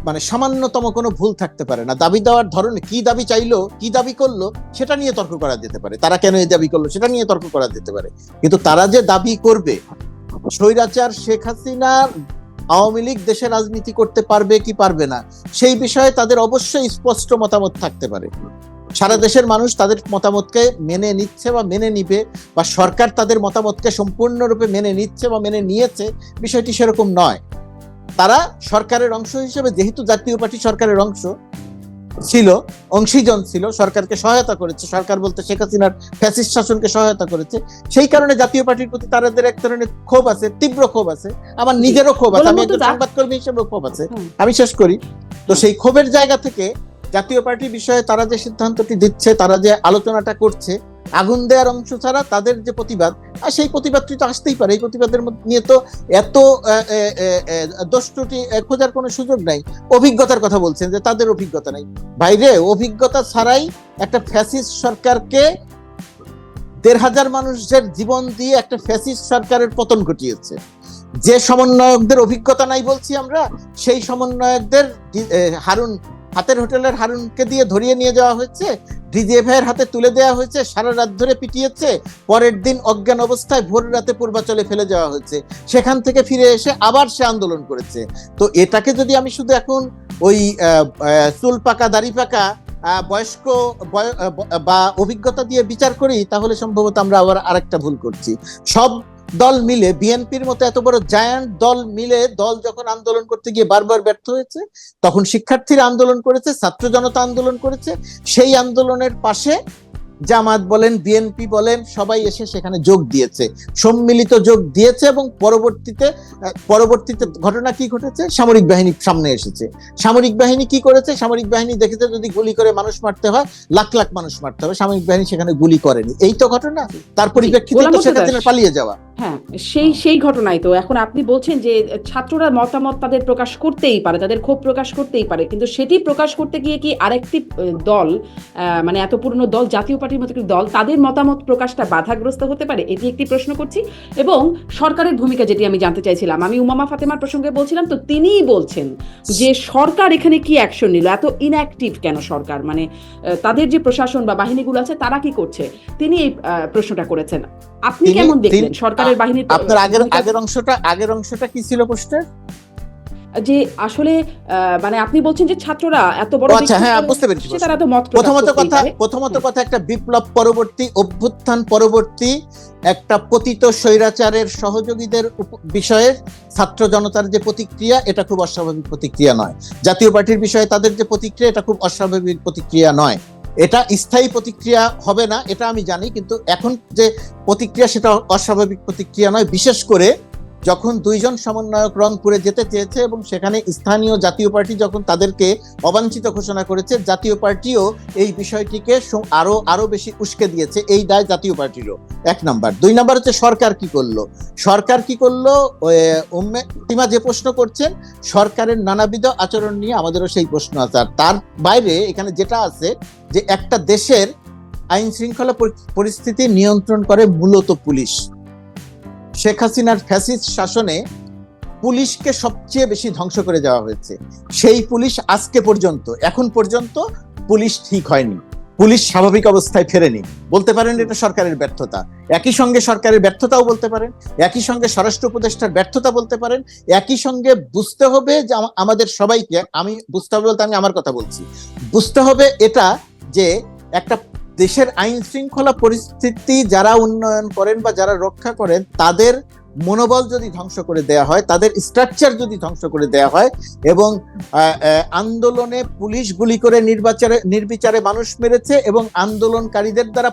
Speaker 3: মানে সামান্যতম কোনো ভুল থাকতে পারে না। দাবি দেওয়ার ধরনে, কি দাবি চাইলো, কি দাবি করলো, সেটা নিয়ে তর্ক করা যেতে পারে। তারা কেন এই দাবি করলো সেটা নিয়ে তর্ক করা যেতে পারে, কিন্তু তারা যে দাবি করবে স্বৈরাচার শেখ হাসিনা আওয়ামী লীগ দেশে রাজনীতি করতে পারবে কি পারবে না, সেই বিষয়ে তাদের অবশ্যই স্পষ্ট মতামত থাকতে পারে। সারা দেশের মানুষ তাদের মতামতকে মেনে নিচ্ছে বা মেনে নিবে, বা সরকার তাদের মতামতকে সম্পূর্ণরূপে মেনে নিচ্ছে বা মেনে নিয়েছে, বিষয়টি সেরকম নয়। তারা সরকারের অংশ হিসেবে, যেহেতু জাতীয় পার্টি সরকারের অংশ ছিল, অংশীজন ছিল, সরকারকে সহায়তা করেছে, সরকার বলতে শেখ হাসিনার ফ্যাসিস্ট শাসনকে সহায়তা করেছে, সেই কারণে জাতীয় পার্টির প্রতি তাদের এক ধরনের ক্ষোভ আছে, তীব্র ক্ষোভ আছে। আমার নিজেরও ক্ষোভ আছে, আমি একজন সংবাদকর্মী হিসেবেও ক্ষোভ আছে। আমি শেষ করি। তো সেই ক্ষোভের জায়গা থেকে জাতীয় পার্টি বিষয়ে তারা যে সিদ্ধান্তটি দিচ্ছে, তারা যে আলোচনাটা করছে, আগুন দেওয়ার অংশ ছাড়া তাদের যে প্রতিবাদ, আর সেই প্রতিবাদটি তো আসতেই পারে। এই প্রতিবাদের নিয়ে তো এত দোষ ত্রুটি খোঁজার কোনো সুযোগ নাই। অভিজ্ঞতার কথা বলছেন যে তাদের অভিজ্ঞতা নাই, বাইরে অভিজ্ঞতা ছাড়াই একটা ফ্যাসিস্ট সরকারকে ১,৫০০ মানুষের জীবন দিয়ে একটা ফ্যাসিস্ট সরকারের পতন ঘটিয়েছে। যে সমন্বয়কদের অভিজ্ঞতা নাই বলছি আমরা, সেই সমন্বয়কদের হারুন, হাতের হোটেলের হারুনকে দিয়ে ধরিয়ে নিয়ে যাওয়া হয়েছে, ডিজিএফআই এর হাতে তুলে দেওয়া হয়েছে, সারা রাত ধরে পিটিয়েছে, পরের দিন অজ্ঞান অবস্থায় ভোর রাতে পূর্বাচলে ফেলে যাওয়া হয়েছে, সেখান থেকে ফিরে এসে আবার সে আন্দোলন করেছে। তো এটাকে যদি আমি শুধু এখন ওই চুল পাকা দাড়ি পাকা বয়স্ক বা অভিজ্ঞতা দিয়ে বিচার করি, তাহলে সম্ভবত আমরা আবার আরেকটা ভুল করছি। সব দল মিলে, বিএনপির মতো এত বড় জায়ান্ট দল মিলে, দল যখন আন্দোলন করতে গিয়ে বারবার ব্যর্থ হয়েছে, তখন শিক্ষার্থীরা আন্দোলন করেছে, ছাত্র জনতা আন্দোলন করেছে, সেই আন্দোলনের পাশে জামাত বলেন, বিএনপি বলেন, সবাই এসে সেখানে যোগ দিয়েছে, সম্মিলিত যোগ দিয়েছে। এবং পরবর্তীতে ঘটনা কি ঘটেছে? সামরিক বাহিনী সামনে এসেছে। সামরিক বাহিনী কি করেছে? সামরিক বাহিনী দেখেছে যদি গুলি করে মানুষ মারতে হয়, লাখ লাখ মানুষ মারতে হবে, সামরিক বাহিনী সেখানে গুলি করেনি। এই তো ঘটনা। তার পরিপ্রেক্ষিতে সেখানে পালিয়ে যাওয়া।
Speaker 1: হ্যাঁ, সেই ঘটনাই তো। এখন আপনি বলছেন যে ছাত্ররা মতামত তাদের প্রকাশ করতেই পারে, তাদের ক্ষোভ প্রকাশ করতেই পারে, কিন্তু সেটি প্রকাশ করতে গিয়ে কি আরেকটি দল, মানে এত পুরনো দল, জাতীয় পার্টির মতো একটি দল, তাদের মতামত প্রকাশটা বাধাগ্রস্ত হতে পারে? এটি একটি প্রশ্ন করছি। এবং সরকারের ভূমিকা যেটি আমি জানতে চাইছিলাম, আমি উমামা ফাতেমার প্রসঙ্গে বলছিলাম, তো তিনিই বলছেন যে সরকার এখানে কি অ্যাকশন নিল, এত ইনঅ্যাক্টিভ কেন সরকার, মানে তাদের যে প্রশাসন বা বাহিনীগুলো আছে তারা কি করছে, তিনি এই প্রশ্নটা করেছেন। আপনি কেমন দেখলেন সরকারের বাহিনীর?
Speaker 3: আপনার আগের অংশটা কি ছিল প্রশ্নের?
Speaker 1: যে আসলে মানে আপনি বলছেন যে ছাত্ররা এত বড়,
Speaker 3: আচ্ছা, হ্যাঁ, বুঝতে পেরেছি।
Speaker 1: তারা তো মত
Speaker 3: প্রথমত কথা একটা বিপ্লব পরবর্তী, অভ্যুত্থান পরবর্তী একটা পতিত স্বৈরাচারের সহযোগীদের বিষয়ে ছাত্র জনতার যে প্রতিক্রিয়া, এটা খুব অস্বাভাবিক প্রতিক্রিয়া নয়। জাতীয় পার্টির বিষয়ে তাদের যে প্রতিক্রিয়া, এটা খুব অস্বাভাবিক প্রতিক্রিয়া নয়। এটা স্থায়ী প্রতিক্রিয়া হবে না, এটা আমি জানি, কিন্তু এখন যে প্রতিক্রিয়া সেটা অস্বাভাবিক প্রতিক্রিয়া নয়। বিশেষ করে যখন দুইজন সমন্বয়ক রংপুরে যেতে চেয়েছে এবং সেখানে স্থানীয় জাতীয় পার্টি যখন তাদেরকে অবাঞ্ছিত ঘোষণা করেছে, জাতীয় পার্টিও এই বিষয়টিকে আরো বেশি উস্কে দিয়েছে। এই দায় জাতীয় পার্টিরও, 1 নাম্বার। 2 নাম্বার হচ্ছে সরকার কি করলো। তিমা যে প্রশ্ন করছেন, সরকারের নানাবিধ আচরণ নিয়ে আমাদেরও সেই প্রশ্ন আছে। আর তার বাইরে এখানে যেটা আছে যে একটা দেশের আইন শৃঙ্খলা পরিস্থিতি নিয়ন্ত্রণ করে মূলত পুলিশ। শেখ হাসিনার ফ্যাসিস্ট শাসনে পুলিশকে সবচেয়ে বেশি ধ্বংস করে দেওয়া হয়েছে। সেই পুলিশ এখন পর্যন্ত পুলিশ ঠিক হয়নি। পুলিশ স্বাভাবিক অবস্থায় ফেরেনি, বলতে পারেন এটা সরকারের ব্যর্থতা। একই সঙ্গে সরকারের ব্যর্থতাও বলতে পারেন, একই সঙ্গে স্বরাষ্ট্র উপদেষ্টার ব্যর্থতা বলতে পারেন, একই সঙ্গে বুঝতে হবে যে আমাদের সবাইকে, আমি বুঝতে হবে বলতে আমি আমার কথা বলছি, বুঝতে হবে এটা যে একটা দেশের আইন শৃঙ্খলা পরিস্থিতি যারা উন্নয়ন করেন বা যারা রক্ষা করেন তাদের মনোবল যদি ধ্বংস করে দেয়া হয়, তাদের স্ট্রাকচার যদি ধ্বংস করে দেয়া হয়, এবং আন্দোলনে পুলিশ গুলি করে নির্বিচারে মানুষ মেরেছে এবং আন্দোলনকারীদের দ্বারা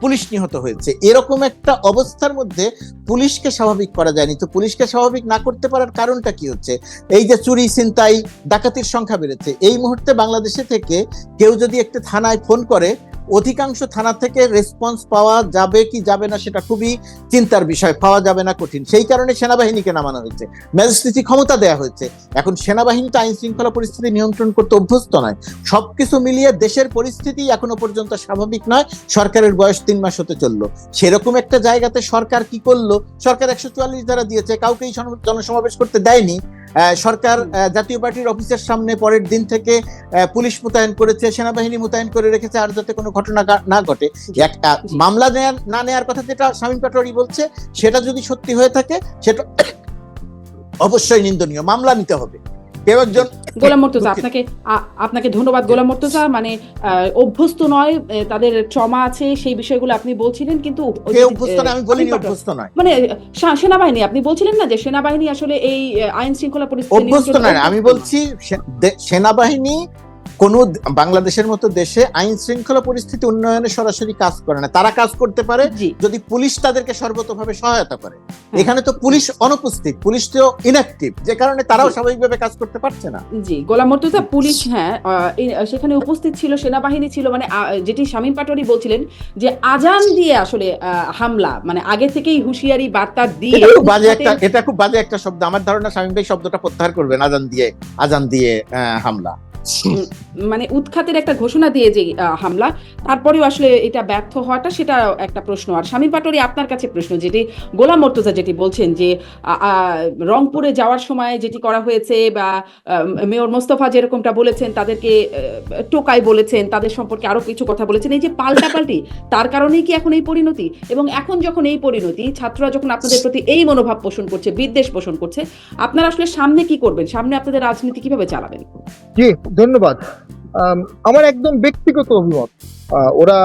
Speaker 3: পুলিশ নিহত হয়েছে, এরকম একটা অবস্থার মধ্যে পুলিশকে স্বাভাবিক করা যায়নি। তো পুলিশকে স্বাভাবিক না করতে পারার কারণটা কি হচ্ছে? এই যে চুরি, ছিনতাই, ডাকাতির সংখ্যা বেড়েছে। এই মুহূর্তে বাংলাদেশে থেকে কেউ যদি একটা থানায় ফোন করে, অধিকাংশ থানা থেকে রেসপন্স পাওয়া যাবে কি যাবে না সেটা খুবই চিন্তার বিষয়, পাওয়া যাবে না কঠিন। সেই কারণে সেনাবাহিনীকে নামানো হয়েছে, ম্যাজিস্ট্রেসি ক্ষমতা দেওয়া হয়েছে। এখন সেনাবাহিনী তো আইন শৃঙ্খলা পরিস্থিতি নিয়ন্ত্রণ করতে অভ্যস্ত নয়। সবকিছু মিলিয়ে দেশের পরিস্থিতি এখনো পর্যন্ত স্বাভাবিক নয়। সরকারের বয়স 3 মাস হতে চললো। সেরকম একটা জায়গাতে সরকার কি করলো? সরকার 144 ধারা দিয়েছে, কাউকেই জনসমাবেশ করতে দেয়নি। সরকার জাতীয় পার্টির অফিসের সামনে পরের দিন থেকে পুলিশ মোতায়েন করেছে, সেনাবাহিনী মোতায়েন করে রেখেছে, আর যাতে কোনো ঘটনা না ঘটে। একটা মামলা না নেওয়ার কথা যেটা শামীম পাটোয়ারি বলছে, সেটা যদি সত্যি হয়ে থাকে সেটা অবশ্যই নিন্দনীয়, মামলা নিতে হবে। কেউ একজন
Speaker 1: গোলাম মুর্তজা, আপনাকে ধন্যবাদ। গোলাম মুর্তজা মানে অভ্যস্ত নয়, তাদের ট্রমা আছে, সেই বিষয়গুলো আপনি বলছিলেন, কিন্তু
Speaker 3: অভ্যস্ত না, আমি বলিনি অভ্যস্ত নয়,
Speaker 1: মানে সেনাবাহিনী, আপনি বলছিলেন না যে সেনাবাহিনী আসলে এই আইন শৃঙ্খলা পরিস্থিতি
Speaker 3: অভ্যস্ত নয়। আমি বলছি সেনাবাহিনী কোন বাংলাদেশের মতো দেশে আইন শৃঙ্খলা পরিস্থিতি উন্নয়নে সরাসরি কাজ করে না। তারা কাজ করতে পারে যদি পুলিশ তাদেরকে সর্বতোভাবে সহায়তা করে। এখানে তো পুলিশ অনুপস্থিত, পুলিশ তো ইনঅ্যাক্টিভ, যে কারণে তারাও স্বাভাবিকভাবে কাজ করতে পারছে না।
Speaker 1: জি, গোলাম মুর্তজা, পুলিশ সেখানে উপস্থিত ছিল, সেনাবাহিনী ছিল, মানে যেটি শামীম পাটোয়ারি বলছিলেন যে আজান দিয়ে আসলে হামলা, মানে আগে থেকেই হুঁশিয়ারি বার্তা দিয়ে।
Speaker 3: এটা খুব বাজে একটা শব্দ। আমার ধারণা শামীম ভাই শব্দটা প্রত্যাহার করবেন, আজান দিয়ে হামলা,
Speaker 1: মানে উৎখাতের একটা ঘোষণা দিয়ে যে হামলা, তারপরেও আসলে এটা ব্যর্থ হওয়াটা সেটা একটা প্রশ্ন। আর শামীম পাটোয়ারি, আপনার কাছে প্রশ্ন, যেটি গোলাম মুর্তজা যেটি বলছেন যে রংপুরে যাওয়ার সময় যেটি করা হয়েছে, বা মেয়র মোস্তফা যেরকমটা বলেছেন, তাদেরকে টোকাই বলেছেন, তাদের সম্পর্কে আরো কিছু কথা বলেছেন, এই যে পাল্টাপাল্টি, তার কারণেই কি এখন এই পরিণতি? এবং এখন যখন এই পরিণতি, ছাত্ররা যখন আপনাদের প্রতি এই মনোভাব পোষণ করছে, বিদ্বেষ পোষণ করছে, আপনারা আসলে সামনে কি করবেন? সামনে আপনাদের রাজনীতি কিভাবে চালাবেন?
Speaker 2: জি, ধন্যবাদ। আমার একদম ব্যক্তিগত অভিমত, ওরা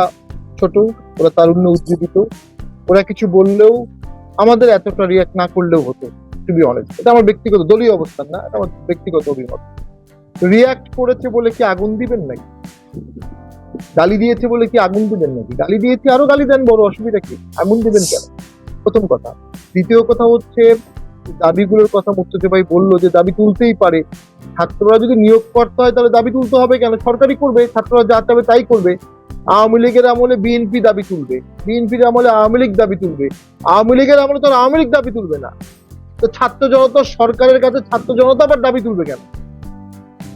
Speaker 2: ছোট, ওরা তারুণ্য উজ্জীবিত, ওরা কিছু বললেও আমাদের এতটা রিয়াক্ট না করলেও হতো, টু বি অনেস্ট। এটা আমার ব্যক্তিগত, দলীয় অবস্থান না, এটা আমার ব্যক্তিগত অভিমত। রিয়াক্ট করেছে বলে কি আগুন দিবেন নাকি? গালি দিয়েছে বলে কি আগুন দিবেন নাকি? গালি দিয়েছে, আরো গালি দেন, বড় অসুবিধা কি? আগুন দিবেন কেন? প্রথম কথা। দ্বিতীয় কথা হচ্ছে, দাবিগুলোর কথা মুর্তজা ভাই বললো যে দাবি তুলতেই পারে। ছাত্ররা যদি নিয়োগ করতে হয় তাহলে দাবি তুলতে হবে কেন? সরকারই করবে, ছাত্ররা যা চাবে তাই করবে। আওয়ামী লীগের আমলে বিএনপি দাবি তুলবে, বিএনপির আমলে আওয়ামী লীগ দাবি তুলবে, আওয়ামী লীগের আমলে তো আওয়ামী লীগ দাবি তুলবে না। তো ছাত্র জনতা সরকারের কাছে ছাত্র জনতা আবার দাবি তুলবে কেন?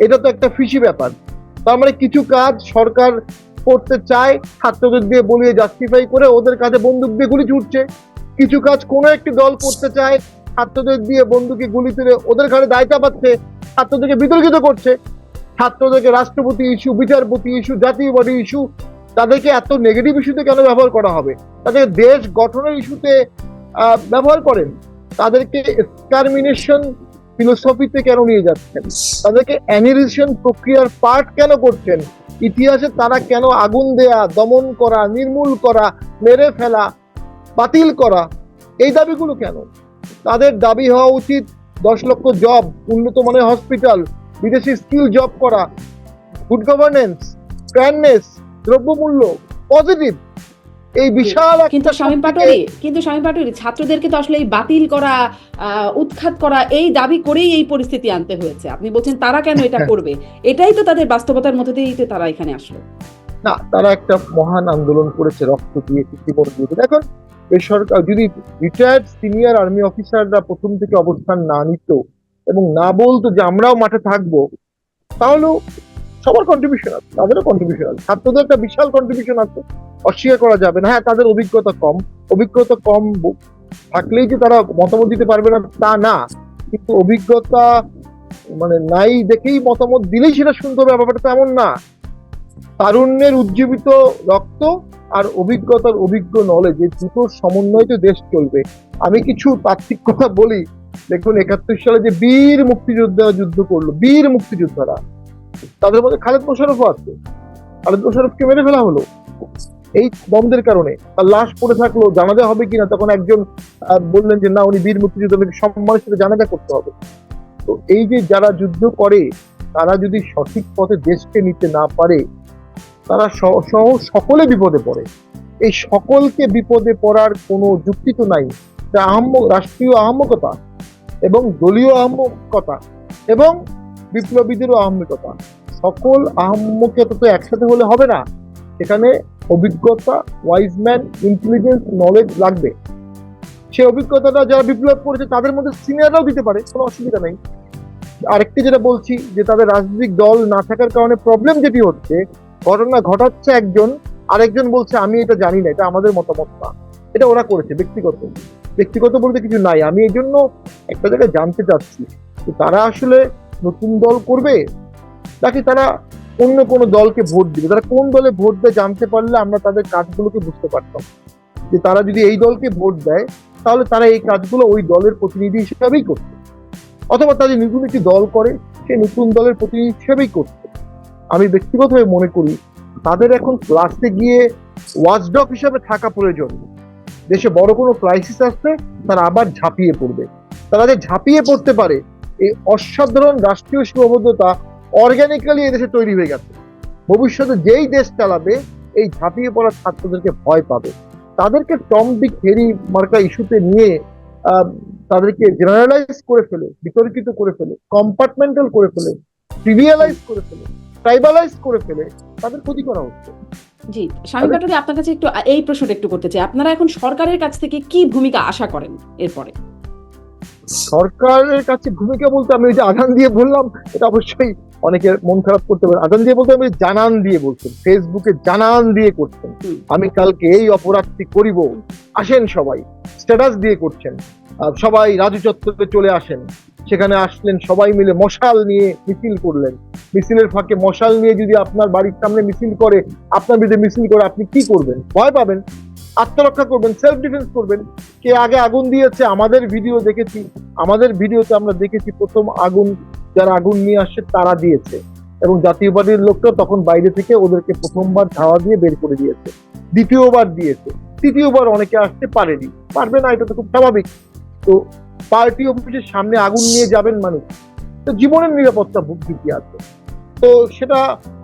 Speaker 2: এটা তো একটা ফিশি ব্যাপার। তার মানে কিছু কাজ সরকার করতে চায়, ছাত্রদের দিয়ে বলিয়ে জাস্টিফাই করে ওদের কাছে বন্দুক দিয়ে গুলি ছুটছে। কিছু কাজ কোনো একটি দল করতে চায়, ছাত্রদের দিয়ে বন্দুকে গুলি তুলে ওদের ঘাড়ে দায় চাপাচ্ছে, ছাত্রদেরকে বিতর্কিত করছে, ছাত্রদেরকে রাষ্ট্রপতি ইস্যু, বিচারপতি ইস্যু, জাতীয় বডি ইস্যু, তাদেরকে এত নেগেটিভ ইস্যুতে কেন ব্যবহার করা হবে? তাদের দেশ গঠনের ইস্যুতে ব্যবহার করেন, তাদেরকে এক্সটারমিনেশন ফিলোসফিতে কেন নিয়ে যাচ্ছেন, তাদেরকে অ্যানিহিলেশন প্রক্রিয়ার পার্ট কেন করছেন? ইতিহাসে তারা কেন আগুন দেয়া, দমন করা, নির্মূল করা, মেরে ফেলা, বাতিল করা, এই দাবিগুলো কেন? তাদের দাবি হওয়া উচিত 10 লক্ষ জব, উন্নত মানের হসপিটাল, বিদেশি স্কিল জব করা, গুড গভর্নেন্স, ফেয়ারনেস, দ্রব্যমূল্য পজিটিভ, এই বিশাল।
Speaker 1: কিন্তু শামীম পাটোয়ারি, ছাত্রদেরকে তো আসলে এই বাতিল করা, উৎখাত করা, এই দাবি করেই এই পরিস্থিতি আনতে হয়েছে। আপনি বলছেন তারা কেন এটা করবে? এটাই তো তাদের বাস্তবতার মধ্যে দিয়েই তো তারা এখানে আসলো।
Speaker 2: না, তারা একটা মহান আন্দোলন করেছে, রক্ত দিয়ে, জীবন দিয়ে। এখন বেসরকার যদি রিটায়ার্ড সিনিয়র আর্মি অফিসাররা প্রথম থেকে অবস্থান না নিত এবং না বলতো যে আমরাও মাঠে থাকবো, তাহলেও সবার কন্ট্রিবিউশন আছে, তাদেরও কন্ট্রিবিউশন আছে, ছাত্রদের একটা বিশাল কন্ট্রিবিউশন আছে, অস্বীকার করা যাবে না। হ্যাঁ, তাদের অভিজ্ঞতা কম থাকলেই যে তারা মতামত দিতে পারবে না তা না, কিন্তু অভিজ্ঞতা মানে নাই দেখেই মতামত দিলেই সেটা শুনতে হবে, ব্যাপারটা তো এমন না। তারুণ্যের উজ্জীবিত রক্ত আর অভিজ্ঞতার অভিজ্ঞ নলেজ, এই দুটোর সমন্বয়ে তো দেশ চলবে। আমি কিছু তাত্ত্বিক কথা বলি। দেখুন, 71 সালে যে বীর মুক্তিযোদ্ধারা যুদ্ধ করলো, বীর মুক্তিযোদ্ধারা, তাদের মধ্যে খালেদ মোশাররফও আছে। খালেদ মোশাররফকে মেরে ফেলা হলো এই দ্বন্দ্বের কারণে। তার লাশ পড়ে থাকলো, জানাজা হবে কিনা, তখন একজন বললেন যে না, উনি বীর মুক্তিযোদ্ধা, সম্মানের সাথে জানাজা করতে হবে। তো এই যে যারা যুদ্ধ করে, তারা যদি সঠিক পথে দেশকে নিতে না পারে, তারা সহ সকলে বিপদে পড়ে। এই সকলকে বিপদে পড়ার কোনো যুক্তি তো নাই। রাষ্ট্রীয় আহম্মকতা এবং দলীয় আহম্মকতা এবং বিপ্লবীদেরও আহম্মকতা, সকল আহম্মকতা তো একসাথে হলে হবে না। সেখানে অভিজ্ঞতা, ওয়াইজম্যান, ইন্টেলিজেন্স, নলেজ লাগবে। সে অভিজ্ঞতাটা যারা বিপ্লব করেছে তাদের মধ্যে সিনিয়ররাও দিতে পারে, কোনো অসুবিধা নেই। আরেকটি যেটা বলছি, যে তাদের রাজনৈতিক দল না থাকার কারণে প্রবলেম যেটি হচ্ছে, ঘটনা ঘটাচ্ছে একজন, আরেকজন বলছে আমি এটা জানি না, এটা আমাদের মতামত না, এটা ওরা করেছে। ব্যক্তিগত বলতে কিছু নাই। আমি এই জন্য একটা জায়গায় জানতে চাচ্ছি যে তারা আসলে নতুন দল করবে নাকি তারা অন্য কোনো দলকে ভোট দিবে। তারা কোন দলে ভোট দেয় জানতে পারলে আমরা তাদের কাজগুলোকে বুঝতে পারতাম, যে তারা যদি এই দলকে ভোট দেয় তাহলে তারা এই কাজগুলো ওই দলের প্রতিনিধি হিসেবেই করছে, অথবা তাদের নতুন একটি দল করে সেই নতুন দলের প্রতিনিধি হিসেবেই করছে। আমি ব্যক্তিগতভাবে মনে করি তাদের এখন ক্লাসে গিয়ে ওয়াচডগ হিসেবে থাকা প্রয়োজন। দেশে বড় কোনো ক্রাইসিস আসছে, তারা আবার ঝাঁপিয়ে পড়বে। তারা যে ঝাঁপিয়ে পড়তে পারে, এই অসাধারণ রাষ্ট্রীয় সীমাবদ্ধতা অর্গানিক্যালি এদেশে তৈরি হয়ে গেছে। ভবিষ্যতে যেই দেশ চালাবে, এই ঝাঁপিয়ে পড়া ছাত্রদেরকে ভয় পাবে। তাদেরকে টম ডিক হ্যারি মার্কা ইস্যুতে নিয়ে তাদেরকে জেনারেলাইজ করে ফেলে, বিতর্কিত করে ফেলে, কম্পার্টমেন্টাল করে ফেলে, ট্রিভিয়ালাইজ করে ফেলে, ট্রাইবালাইজ করে ফেলে তাদের ক্ষতি করা হচ্ছে।
Speaker 1: জি, শামীম পাটোয়ারি, আপনার কাছে একটু এই প্রশ্নটা একটু করতে চাই। আপনারা এখন সরকারের কাছ থেকে কি ভূমিকা আশা করেন এরপরে?
Speaker 2: সরকারের কাছে ভূমিকা বলতে, আমি ওই যে আজান দিয়ে বললাম, এটা অবশ্যই অনেকের মন খারাপ করতে পারে। আজান দিয়ে বলতে আমি জানান দিয়ে বলছেন, ফেসবুকে জানান দিয়ে করছেন, আমি কালকে এই অপরাধটি করিব, আসেন সবাই, স্ট্যাটাস দিয়ে করছেন। সবাই রাজু চত্বরে চলে আসেন, সেখানে আসলেন, সবাই মিলে মশাল নিয়ে মিছিল করলেন। মিছিলের ফাঁকে মশাল নিয়ে যদি আপনার বাড়ির সামনে মিছিল করে, আপনার বিরুদ্ধে মিছিল করে, আপনি কি করবেন? ভয় পাবেন, আত্মরক্ষা করবেন, সেলফ ডিফেন্স করবেন। কে আগে আগুন দিয়েছে আমাদের ভিডিও দেখেছি, আমাদের ভিডিওতে আমরা দেখেছি প্রথম আগুন যারা আগুন নিয়ে আসছে তারা দিয়েছে, এবং জাতীয়বাদীর লোকটা তখন বাইরে থেকে ওদেরকে প্রথমবার ধাওয়া দিয়ে বের করে দিয়েছে, দ্বিতীয়বার দিয়েছে, তৃতীয়বার অনেকে আসতে পারেনি, পারবে না, এটা তো খুব স্বাভাবিক। তো পার্টি অফিসের সামনে আগুন নিয়ে যাবেন মানুষ, তো জীবনের নিরাপত্তা ঝুঁকি আছে। তো সেটা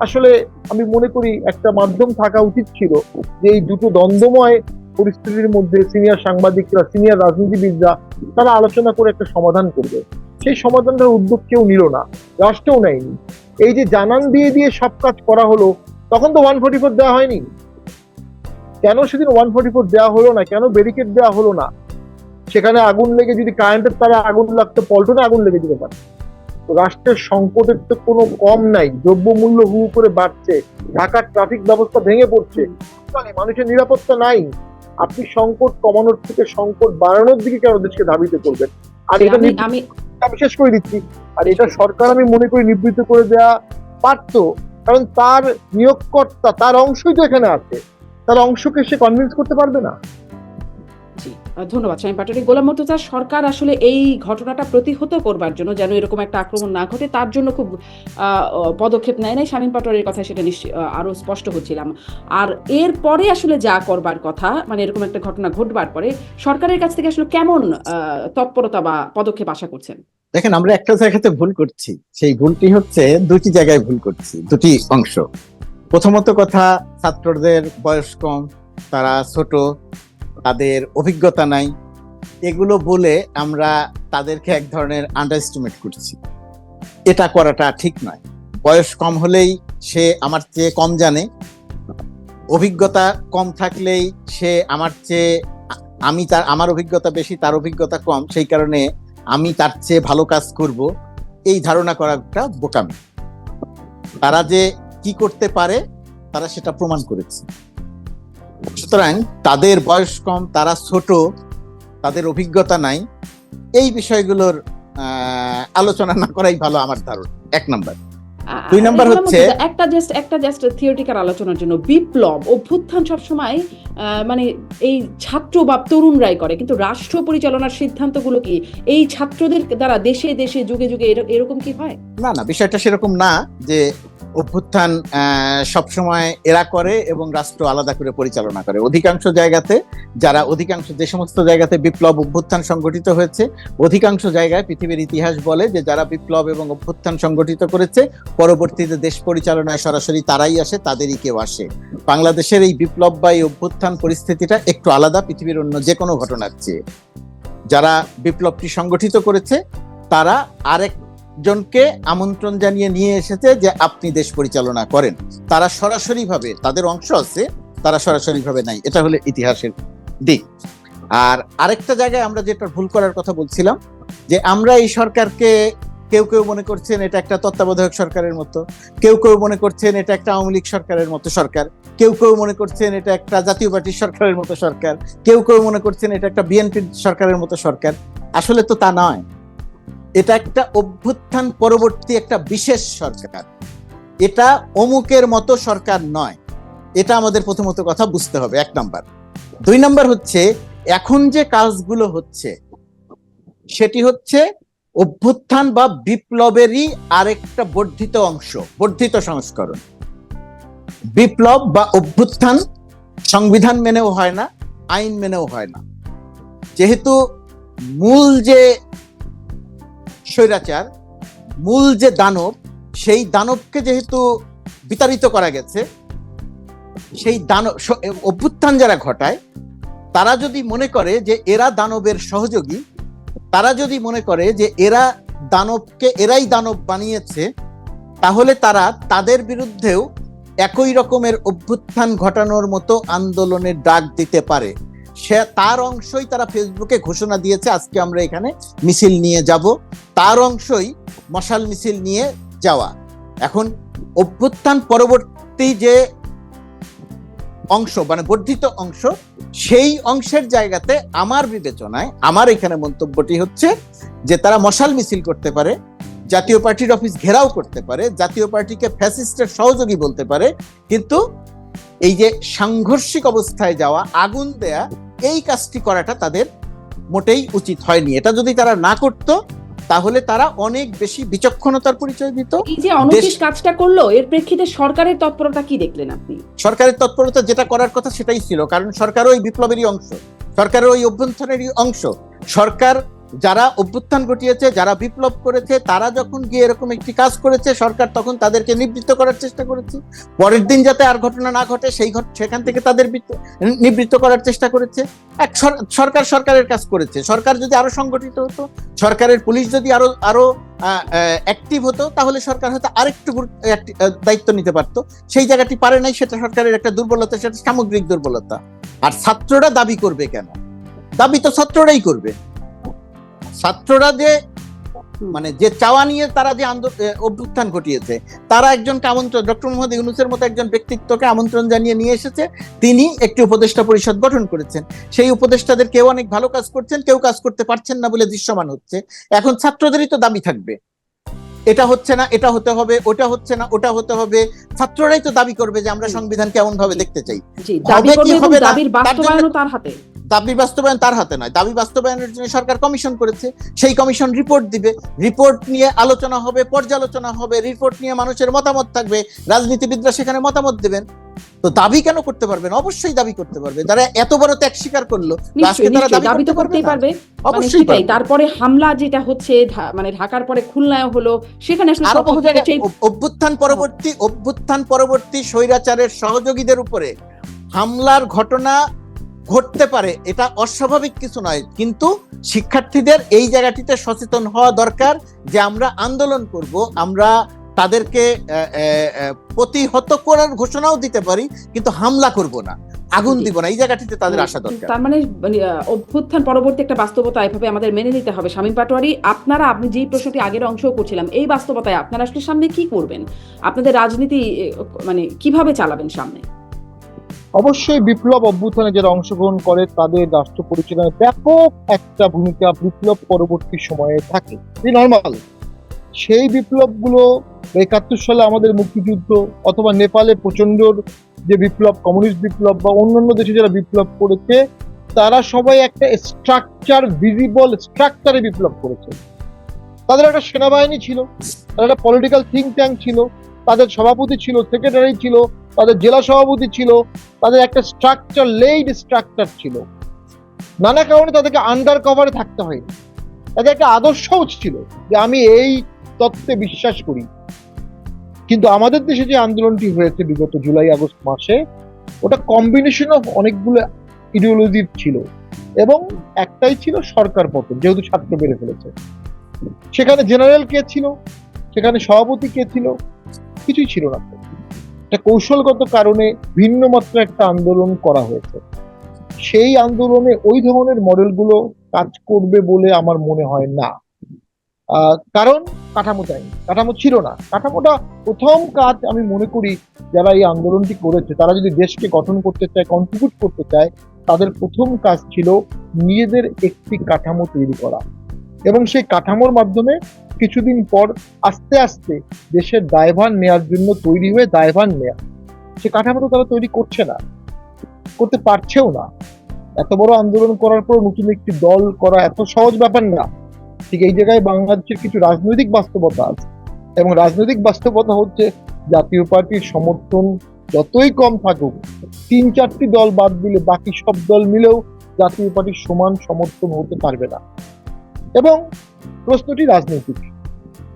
Speaker 2: আসলে আমি মনে করি একটা মাধ্যম থাকা উচিত ছিল, যে এই দুটো দ্বন্দ্বময় পরিস্থিতির মধ্যে সিনিয়র সাংবাদিকরা, সিনিয়র রাজনীতিবিদরা তারা আলোচনা করে একটা সমাধান করবে। সেই সমাধানটার উদ্যোগ কেউ নিল না, রাষ্ট্রও নেয়নি। এই যে জানান দিয়ে দিয়ে সব কাজ করা হলো, তখন তো 144 দেওয়া হয়নি। কেন সেদিন 144 দেওয়া হলো না? কেন ব্যারিকেড দেওয়া হলো না? সেখানে আগুন লেগে যদি কারেন্টের তারে আগুন লাগতো, পল্টনে আগুন লেগে যেতে পারে। রাষ্ট্রের সংকটের তো কোনো কম নাই, দ্রব্যমূল্য হু করে বাড়ছে, ঢাকার ট্রাফিক ব্যবস্থা ভেঙে পড়ছে, মানুষের নিরাপত্তা নাই। আপনি সংকট কমানোর থেকে সংকট বাড়ানোর দিকে কেন দেশকে ধাবিত করবেন? আর এটা আমি শেষ করে দিচ্ছি, আর এটা সরকার আমি মনে করি নিবৃত্ত করে দেওয়া পারতো, কারণ তার নিয়োগকর্তা, তার অংশই তো এখানে আছে, তার অংশকে সে কনভিন্স করতে পারবে না।
Speaker 1: জি, ধন্যবাদ শামীম পাটোয়ারি। গোলাম মুর্তজা, সরকার আসলে এই ঘটনাটা প্রতিহত করবার জন্য, যেন এরকম একটা আক্রমণ না ঘটে, তার জন্য খুব পদক্ষেপ নেয় নাই। শামীম পাটোয়ারির কথা সেটা আরো স্পষ্ট হচ্ছিলাম। আর এরপরে আসলে যা করবার কথা, মানে এরকম একটা ঘটনা ঘটবার পরে সরকারের কাছ থেকে আসলে কেমন তৎপরতা বা পদক্ষেপ আশা করছেন?
Speaker 3: দেখেন, আমরা একটা জায়গাতে ভুল করছি। সেই ভুলটি হচ্ছে, দুটি জায়গায় ভুল করছি, দুটি অংশ। প্রথমত কথা, ছাত্রদের বয়স কম, তারা ছোট, তাদের অভিজ্ঞতা নাই, এগুলো বলে আমরা তাদেরকে এক ধরনের আন্ডারএস্টিমেট করছি। এটা করাটা ঠিক নয়। বয়স কম হলেই সে আমার চেয়ে কম জানে, অভিজ্ঞতা কম থাকলেই সে আমার চেয়ে, আমার অভিজ্ঞতা বেশি, তার অভিজ্ঞতা কম, সেই কারণে আমি তার চেয়ে ভালো কাজ করব, এই ধারণা করাটা বোকামি। তারা যে কি করতে পারে তারা সেটা প্রমাণ করেছে। সুতরাং তাদের বয়স কম, তারা ছোট, তাদের অভিজ্ঞতা নাই, এই বিষয়গুলোর আলোচনা না করাই ভালো আমার ধারণা, 1 নম্বর। দুই নাম্বার
Speaker 1: গোলাম
Speaker 3: হচ্ছে
Speaker 1: মুর্তজা, একটা জাস্ট থিওরিটিক্যাল আলোচনার জন্য বিপ্লব অভ্যুত্থান সবসময় মানে এই ছাত্র বা তরুণরাই করে, কিন্তু রাষ্ট্র পরিচালনার সিদ্ধান্তগুলো কি এই ছাত্রদের দ্বারা দেশে দেশে যুগে যুগে এরকম কি হয়?
Speaker 3: না না, বিষয়টা সেরকম না যে অভ্যুত্থান সবসময় এরা করে এবং রাষ্ট্র আলাদা করে পরিচালনা করে। অধিকাংশ জায়গাতে যে সমস্ত জায়গাতে বিপ্লব অভ্যুত্থান সংগঠিত হয়েছে, অধিকাংশ জায়গায় পৃথিবীর ইতিহাস বলে যে যারা বিপ্লব এবং অভ্যুত্থান সংগঠিত করেছে পরবর্তীতে দেশ পরিচালনায় সরাসরি তারাই আসে, তাদেরই কেউ আসে। বাংলাদেশের এই বিপ্লব বা এই অভ্যুত্থান পরিস্থিতিটা একটু আলাদা পৃথিবীর অন্য যে কোনো ঘটনার চেয়ে। যারা বিপ্লবটি সংগঠিত করেছে তারা আরেকজনকে আমন্ত্রণ জানিয়ে নিয়ে এসেছে যে আপনি দেশ পরিচালনা করেন। তারা সরাসরি ভাবে, তাদের অংশ আছে, তারা সরাসরি ভাবে নাই। এটা হলো ইতিহাসের দিক। আর আরেকটা জায়গায় আমরা যেটা ভুল করার কথা বলছিলাম, যে আমরা এই সরকারকে কেউ কেউ মনে করছেন এটা একটা তত্ত্বাবধায়ক সরকারের মতো, কেউ কেউ মনে করছেন এটা একটা আওয়ামী লীগ সরকারের মতো সরকার, কেউ কেউ মনে করছেন এটা একটা জাতীয় পার্টির সরকারের মতো সরকার, কেউ কেউ মনে করছেন এটা একটা বিএনপির সরকারের মতো সরকার। আসলে তো তা নয়। এটা একটা অভ্যুত্থান পরবর্তী একটা বিশেষ সরকার। এটা অমুকের মতো সরকার নয়। এটা আমাদের প্রথমত কথা বুঝতে হবে, এক নাম্বার। দুই নাম্বার হচ্ছে এখন যে কাজগুলো হচ্ছে সেটি হচ্ছে অভ্যুত্থান বা বিপ্লবেরই আরেকটা বর্ধিত অংশ, বর্ধিত সংস্করণ। বিপ্লব বা অভ্যুত্থান সংবিধান মেনেও হয় না, আইন মেনেও হয় না। যেহেতু মূল যে স্বৈরাচার, মূল যে দানব, সেই দানবকে যেহেতু বিতাড়িত করা গেছে, সেই দানব অভ্যুত্থান যারা ঘটায় তারা যদি মনে করে যে এরা দানবের সহযোগী, তারা যদি মনে করে যে এরাই দানব বানিয়েছে, তাহলে তারা তাদের বিরুদ্ধেও একই রকমের অভ্যুত্থান ঘটানোর মতো আন্দোলনের ডাক দিতে পারে। তার অংশই তারা ফেসবুকে ঘোষণা দিয়েছে আজকে আমরা এখানে মিছিল নিয়ে যাব, তার অংশই মশাল মিছিল নিয়ে যাওয়া। এখন অভ্যুত্থান পরবর্তী যে অংশ মানে বর্ধিত অংশ, সেই অংশের জায়গাতে আমার বিবেচনায়, আমার এখানে মন্তব্যটি হচ্ছে যে তারা মশাল মিছিল করতে পারে, জাতীয় পার্টির অফিস ঘেরাও করতে পারে, জাতীয় পার্টিকে ফ্যাসিস্টের সহযোগী বলতে পারে, কিন্তু এই যে সাংঘর্ষিক অবস্থায় যাওয়া, আগুন দেয়া, এই কাজটি করাটা তাদের মোটেই উচিত হয়নি। এটা যদি তারা না করতো তাহলে তারা অনেক বেশি বিচক্ষণতার পরিচয় দিত।
Speaker 1: এই যে অনৈতিক কাজটা করলো, এর প্রেক্ষিতে সরকারের তৎপরতা কি দেখলেন আপনি?
Speaker 3: সরকারের তৎপরতা যেটা করার কথা সেটাই ছিল, কারণ সরকারও ওই বিপ্লবেরই অংশ, সরকারের ওই অভ্যুত্থানেরই অংশ। সরকার যারা অভ্যুত্থান ঘটিয়েছে, যারা বিপ্লব করেছে, তারা যখন গিয়ে এরকম একটি কাজ করেছে, সরকার তখন তাদেরকে নিবৃত্ত করার চেষ্টা করেছে। পরের দিন যাতে আর ঘটনা না ঘটে সেখান থেকে তাদের নিবৃত্ত করার চেষ্টা করেছে। সরকারের কাজ করেছে। সরকার যদি আরো সংগঠিত হতো, সরকারের পুলিশ যদি আরো অ্যাক্টিভ হতো, তাহলে সরকার হয়তো আরেকটু দায়িত্ব নিতে পারতো। সেই জায়গাটি পারে নাই, সেটা সরকারের একটা দুর্বলতা, সেটা সামগ্রিক দুর্বলতা। আর ছাত্ররা দাবি করবে কেন? দাবি তো ছাত্ররাই করবে। ছাত্ররা যে মানে যে চাওয়া নিয়ে তারা যে অভ্যুত্থান ঘটিয়েছে, তারা একজনকে আমন্ত্রণ, ডক্টর মোহাম্মদ ইউনূসের মতো একজন ব্যক্তিত্বকে আমন্ত্রণ জানিয়ে নিয়ে এসেছে। তিনি একটি উপদেষ্টা পরিষদ গঠন করেছেন। সেই উপদেষ্টাদের কেউ অনেক ভালো কাজ করছেন, কেউ কাজ করতে পারছেন না বলে দৃশ্যমান হচ্ছে। এখন ছাত্রদেরই তো দাবি থাকবে, এটা হচ্ছে না, এটা হতে হবে, ওটা হচ্ছে না, ওটা হতে হবে। ছাত্ররাই তো দাবি করবে যে আমরা সংবিধান কেমন ভাবে দেখতে চাই।
Speaker 1: দাবির বাস্তবায়ন তার হাতে,
Speaker 3: দাবি বাস্তবায়ন তার হাতে নয়। দাবি বাস্তবায়নের জন্য সরকার কমিশন করেছে, সেই কমিশন রিপোর্ট দিবে, রিপোর্ট নিয়ে আলোচনা হবে, পর্যালোচনা হবে, রিপোর্ট নিয়ে মানুষের মতামত থাকবে, রাজনীতিবিদরা সেখানে মতামত দেবেন। তো দাবি কেন করতে পারবেন? অবশ্যই দাবি করতে পারবে। যারা এত বড় ত্যাগ স্বীকার করলো, আজকে তারা দাবি তো করতেই পারবে। অবশ্যই।
Speaker 1: তারপরে হামলা যেটা হচ্ছে মানে ঢাকার পরে খুলনায় হলো, সেখানে
Speaker 3: আরো বহু জায়গায় অভ্যুত্থান পরবর্তী স্বৈরাচারের সহযোগীদের উপরে হামলার ঘটনা ঘটতে পারে, এটা অস্বাভাবিক কিছু নয়। কিন্তু শিক্ষার্থীদের এই জায়গাটিতে সচেতন হওয়া দরকার যে আমরা আন্দোলন করব, আমরা তাদেরকে প্রতিহত করার ঘোষণাও দিতে পারি, কিন্তু হামলা করব না, আগুন দিব না, এই জায়গাটিতে তাদের আসা দরকার।
Speaker 1: তার মানে অভ্যুত্থান পরবর্তী একটা বাস্তবতা এভাবে আমাদের মেনে নিতে হবে। শামীম পাটোয়ারী, আপনি যে প্রশ্নটি আগের অংশও করছিলাম, এই বাস্তবতায় আপনারা আসলে সামনে কি করবেন? আপনাদের রাজনীতি মানে কিভাবে চালাবেন সামনে?
Speaker 2: অবশ্যই বিপ্লব অভ্যুত্থানে যারা অংশগ্রহণ করে তাদের রাষ্ট্র পরিচালনায় ব্যাপক একটা ভূমিকা বিপ্লব পরবর্তী সময়ে থাকে, নর্মাল। সেই বিপ্লবগুলো 71 সালে আমাদের মুক্তিযুদ্ধ, অথবা নেপালে প্রচন্ডর যে বিপ্লব, কমিউনিস্ট বিপ্লব, বা অন্যান্য দেশে যারা বিপ্লব করেছে, তারা সবাই একটা স্ট্রাকচার, ভিজিবল স্ট্রাকচারে বিপ্লব করেছে। তাদের একটা সেনাবাহিনী ছিল, তাদের একটা পলিটিক্যাল থিঙ্ক ট্যাঙ্ক ছিল, তাদের সভাপতি ছিল, সেক্রেটারি ছিল, তাদের জেলা সভাপতি ছিল, তাদের একটা স্ট্রাকচার, লেইড স্ট্রাকচার ছিল। নানা কারণে তাদেরকে আন্ডার কভারে থাকতে হয়নি। তাদের একটা আদর্শও ছিল যে আমি এই তত্ত্বে বিশ্বাস করি। কিন্তু আমাদের দেশে যে আন্দোলনটি হয়েছে বিগত জুলাই আগস্ট মাসে, ওটা কম্বিনেশন অফ অনেকগুলো ইডিওলজির ছিল, এবং একটাই ছিল সরকার পতন, যেহেতু ছাত্র বেড়ে ফেলেছে। সেখানে জেনারেল কে ছিল, সেখানে সভাপতি কে ছিল, কিছুই ছিল না। একটা কৌশলগত কারণে ভিন্ন মাত্রা একটা আন্দোলন করা হয়েছে। সেই আন্দোলনে ওই ধরনের মডেলগুলো কাজ করবে বলে আমার মনে হয় না। কারণ কাঠামো চাইনি, কাঠামো ছিল না। কাঠামোটা প্রথম কাজ আমি মনে করি, যারা এই আন্দোলনটি করেছে তারা যদি দেশকে গঠন করতে চায়, কন্ট্রিবিউট করতে চায়, তাদের প্রথম কাজ ছিল নিজেদের একটি কাঠামো তৈরি করা, এবং সেই কাঠামোর মাধ্যমে কিছুদিন পর আস্তে আস্তে দেশের দায়ভার নেওয়ার জন্য তৈরি হয়ে দায়ভার নেয়া। সে কাঠামো তো তারা তৈরি করছে না, করতে পারছেও না। এত বড় আন্দোলন করার পর নতুন একটি দল করা এত সহজ ব্যাপার না। ঠিক এই জায়গায় বাংলাদেশের কিছু রাজনৈতিক বাস্তবতা আছে, এবং রাজনৈতিক বাস্তবতা হচ্ছে জাতীয় পার্টির সমর্থন যতই কম থাকুক, 3-4টি দল বাদ দিলে বাকি সব দল মিলেও জাতীয় পার্টির সমান সমর্থন হতে পারবে না। এবং প্রশ্নটি রাজনৈতিক,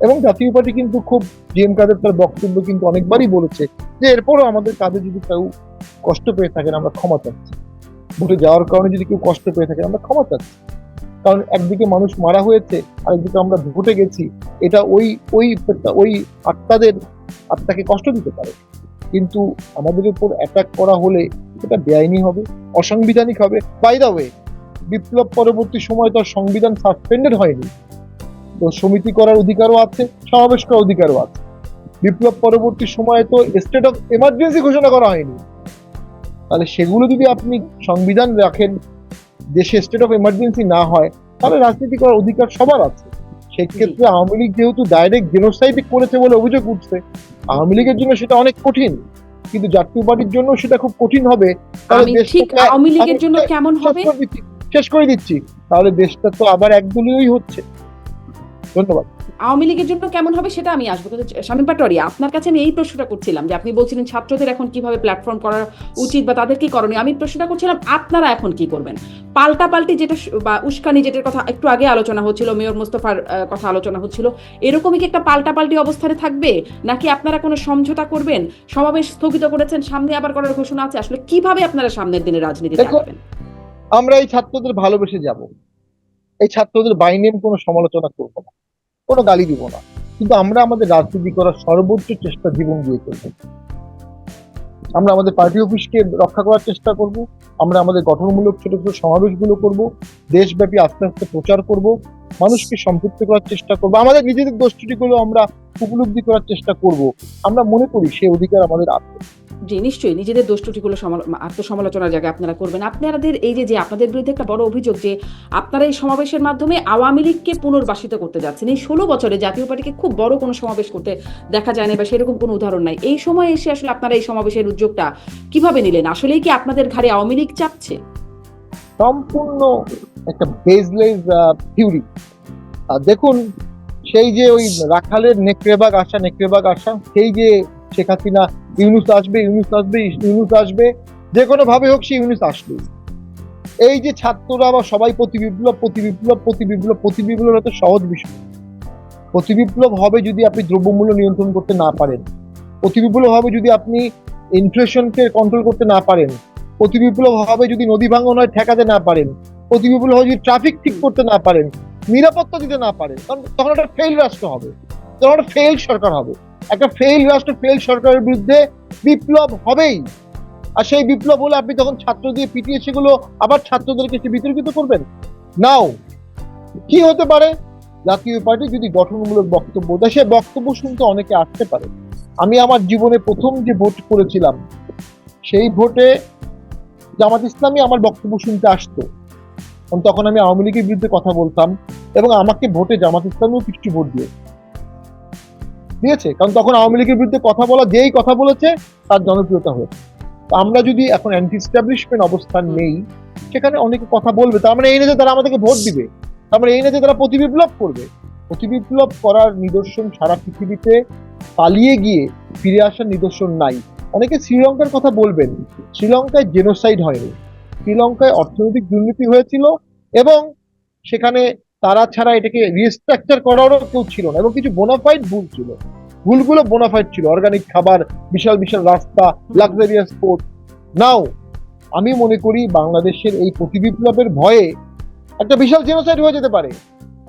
Speaker 2: এবং জাতীয় পার্টি কিন্তু খুব, জিএম কাদের তার বক্তব্য কিন্তু অনেকবারই বলেছে যে এরপরও আমাদের কাজে যদি কেউ কষ্ট পেয়ে থাকেন আমরা ক্ষমা চাচ্ছি, ভোটে যাওয়ার কারণে যদি কেউ কষ্ট পেয়ে থাকেন আমরা ক্ষমা চাচ্ছি। কারণ একদিকে মানুষ মারা হয়েছে, আরেকদিকে আমরা ভোটে গেছি, এটা ওই ওই ওই আত্মাকে কষ্ট দিতে পারে। কিন্তু আমাদের উপর অ্যাটাক করা হলে সেটা বেআইনি হবে, অসাংবিধানিক হবে। বাই দ্য ওয়ে, বিপ্লব পরবর্তী সময় তো সংবিধান সাসপেন্ডেড হয়নি, তো সমিতি করার অধিকারও আছে, সমাবেশ করার অধিকারও আছে। বিপ্লব পরবর্তী সময়ে তো স্টেট অফ এমার্জেন্সি ঘোষণা করা হয়নি। তাহলে সেগুলো যদি আপনি সংবিধান রাখেন, দেশে স্টেট অফ এমার্জেন্সি না হয়, তাহলে রাজনীতি করার অধিকার সবার আছে। সেক্ষেত্রে আওয়ামী লীগ যেহেতু ডাইরেক্ট জেনোসাইড করেছে বলে অভিযোগ উঠছে, আওয়ামী লীগের জন্য সেটা অনেক কঠিন, কিন্তু জাতীয় পার্টির জন্য সেটা খুব কঠিন হবে। তাহলে
Speaker 1: ঠিক আওয়ামী লীগের জন্য কেমন হবে
Speaker 2: শেষ করে দিচ্ছি, তাহলে দেশটা তো আবার একদলীয়ই হচ্ছে। ধন্যবাদ।
Speaker 1: আওয়ামী লীগের জন্য কেমন হবে সেটা আমি আসবো, কিন্তু শামীম পাটোয়ারি, আপনার কাছে আমি এই প্রশ্নটা করছিলাম যে আপনি বলছিলেন ছাত্রদের এখন কিভাবে প্ল্যাটফর্ম করা উচিত বা তাদের কি করণীয়। আমি প্রশ্নটা করছিলাম আপনারা এখন কি করবেন। পাল্টাপাল্টি যেটা বা উস্কানি যেটার কথা একটু আগে আলোচনা হচ্ছিল, মেয়র মোস্তফার কথা আলোচনা হচ্ছিল, এরকমই কি একটা পাল্টাপাল্টি অবস্থানে থাকবে, নাকি আপনারা কোনো সমঝোতা করবেন? সমাবেশ স্থগিত করেছেন, সামনে আবার করার ঘোষণা আছে, আসলে কিভাবে আপনারা সামনের দিনে রাজনীতি চালাবেন?
Speaker 2: আমরা এই ছাত্রদের ভালোবেসে যাব, এই ছাত্রদের বাই নেম কোনো সমালোচনা করবো না, কোনো গালি দিব না, কিন্তু আমরা আমাদের রাজনীতি করার সর্বোচ্চ চেষ্টা জীবন দিয়ে করবো। আমরা আমাদের পার্টি অফিসকে রক্ষা করার চেষ্টা করব, আমরা আমাদের গঠনমূলক ছোট ছোট সমাবেশগুলো করব, দেশব্যাপী আস্তে আস্তে প্রচার করব, মানুষকে সম্পৃক্ত করার চেষ্টা করব, আমাদের নিজেদের দোষ ত্রুটিগুলো আমরা উপলব্ধি করার চেষ্টা করব। আমরা মনে করি সেই অধিকার আমাদের আছে।
Speaker 1: জি, নিশ্চয়ই নিজেদের দোষ ত্রুটিগুলো আত্মসমালোচনার জায়গায় আপনারা করবেন। আপনাদের এই যে আপনাদের বিরুদ্ধে একটা বড় অভিযোগ যে আপনারা এই সমাবেশের মাধ্যমে আওয়ামী লীগকে পুনর্বাসিত করতে যাচ্ছেন। এই 16 বছরে জাতীয় পার্টিকে খুব বড় কোনো সমাবেশ করতে দেখা যায় না, বা সেরকম কোনো উদাহরণ নাই। এই সময় এসে আসলে আপনারা এই সমাবেশের উদ্যোগটা কিভাবে নিলেন? আসলেই কি আপনাদের ঘাড়ে আওয়ামী লীগ চাপছে?
Speaker 2: সম্পূর্ণ একটা বেসলেস থিওরি। দেখুন, সেই যে ওই রাখালের নেকড়েবাগ আশা, সেই যে শেখ হাসিনা ইউনুস আসবে, যে কোনো ভাবে হোক সে ইউনুস আসবে। এই যে ছাত্ররা বা সবাই প্রতিবিপ্লব এত সহজ বিষয়। প্রতিবিপ্লব হবে যদি আপনি দ্রব্যমূল্য নিয়ন্ত্রণ করতে না পারেন, প্রতিবিপ্লব হবে যদি আপনি ইনফ্লেশনকে কন্ট্রোল করতে না পারেন, প্রতিবিপ্লব হবে যদি নদী ভাঙন হয় ঠেকাতে না পারেন, প্রতিবিপ্লব হবে যদি ট্রাফিক ঠিক করতে না পারেন, নিরাপত্তা দিতে না পারেন, তখন একটা ফেইল রাষ্ট্র হবে, তখন একটা ফেইল সরকার হবে। একটা ফেইল রাষ্ট্র, ফেইল সরকারের বিরুদ্ধে বিপ্লব হবেই। আর সেই বিপ্লব হলে আপনি তখন ছাত্র দিয়ে পিটিয়ে সেগুলো আবার ছাত্রদেরকে বিতর্কিত করবেন। নাও কি হতে পারে, জাতীয় পার্টি যদি গঠনমূলক বক্তব্য দেয়, সে বক্তব্য শুনতে অনেকে আসতে পারে। আমি আমার জীবনে প্রথম যে ভোট করেছিলাম, সেই ভোটে জামাত ইসলামী আমার বক্তব্য শুনতে আসতো, তখন আমি আওয়ামী লীগের বিরুদ্ধে কথা বলতাম, এবং আমাকে ভোটে জামাত ইসলামীও কিছু ভোট দিয়ে। দিয়েছে, কারণ তখন আওয়ামী লীগের বিরুদ্ধে কথা বলা, যেই কথা বলেছে তার জনপ্রিয়তা হয়েছে। তো আমরা যদি এখন অ্যান্টি এস্টাবলিশমেন্ট অবস্থান নেই, সেখানে অনেকে কথা বলবে, তার মানে এই না যে তারা আমাদেরকে ভোট দিবে, তার মানে এই না যে তারা প্রতিবিপ্লব করবে। প্রতিবিপ্লব করার নিদর্শন সারা পৃথিবীতে পালিয়ে গিয়ে ফিরে আসার নিদর্শন নাই। অনেকে শ্রীলঙ্কার কথা বলবেন, শ্রীলঙ্কায় জেনোসাইড হয়নি, শ্রীলঙ্কায় অর্থনৈতিক দুর্নীতি হয়েছিল এবং সেখানে তারা ছাড়া এটাকে রিস্ট্রাকচার করারও কেউ ছিল না, এবং কিছু বোনাফাইড ভুল ছিল, ভুলগুলো বোনাফাইড ছিল, অর্গানিক খাবার, বিশাল বিশাল রাস্তা, লাক্সারিয়াস পোর্ট। নাও আমি মনে করি বাংলাদেশের এই প্রতিবিপ্লবের ভয়ে একটা বিশাল জেনোসাইড হয়ে যেতে পারে।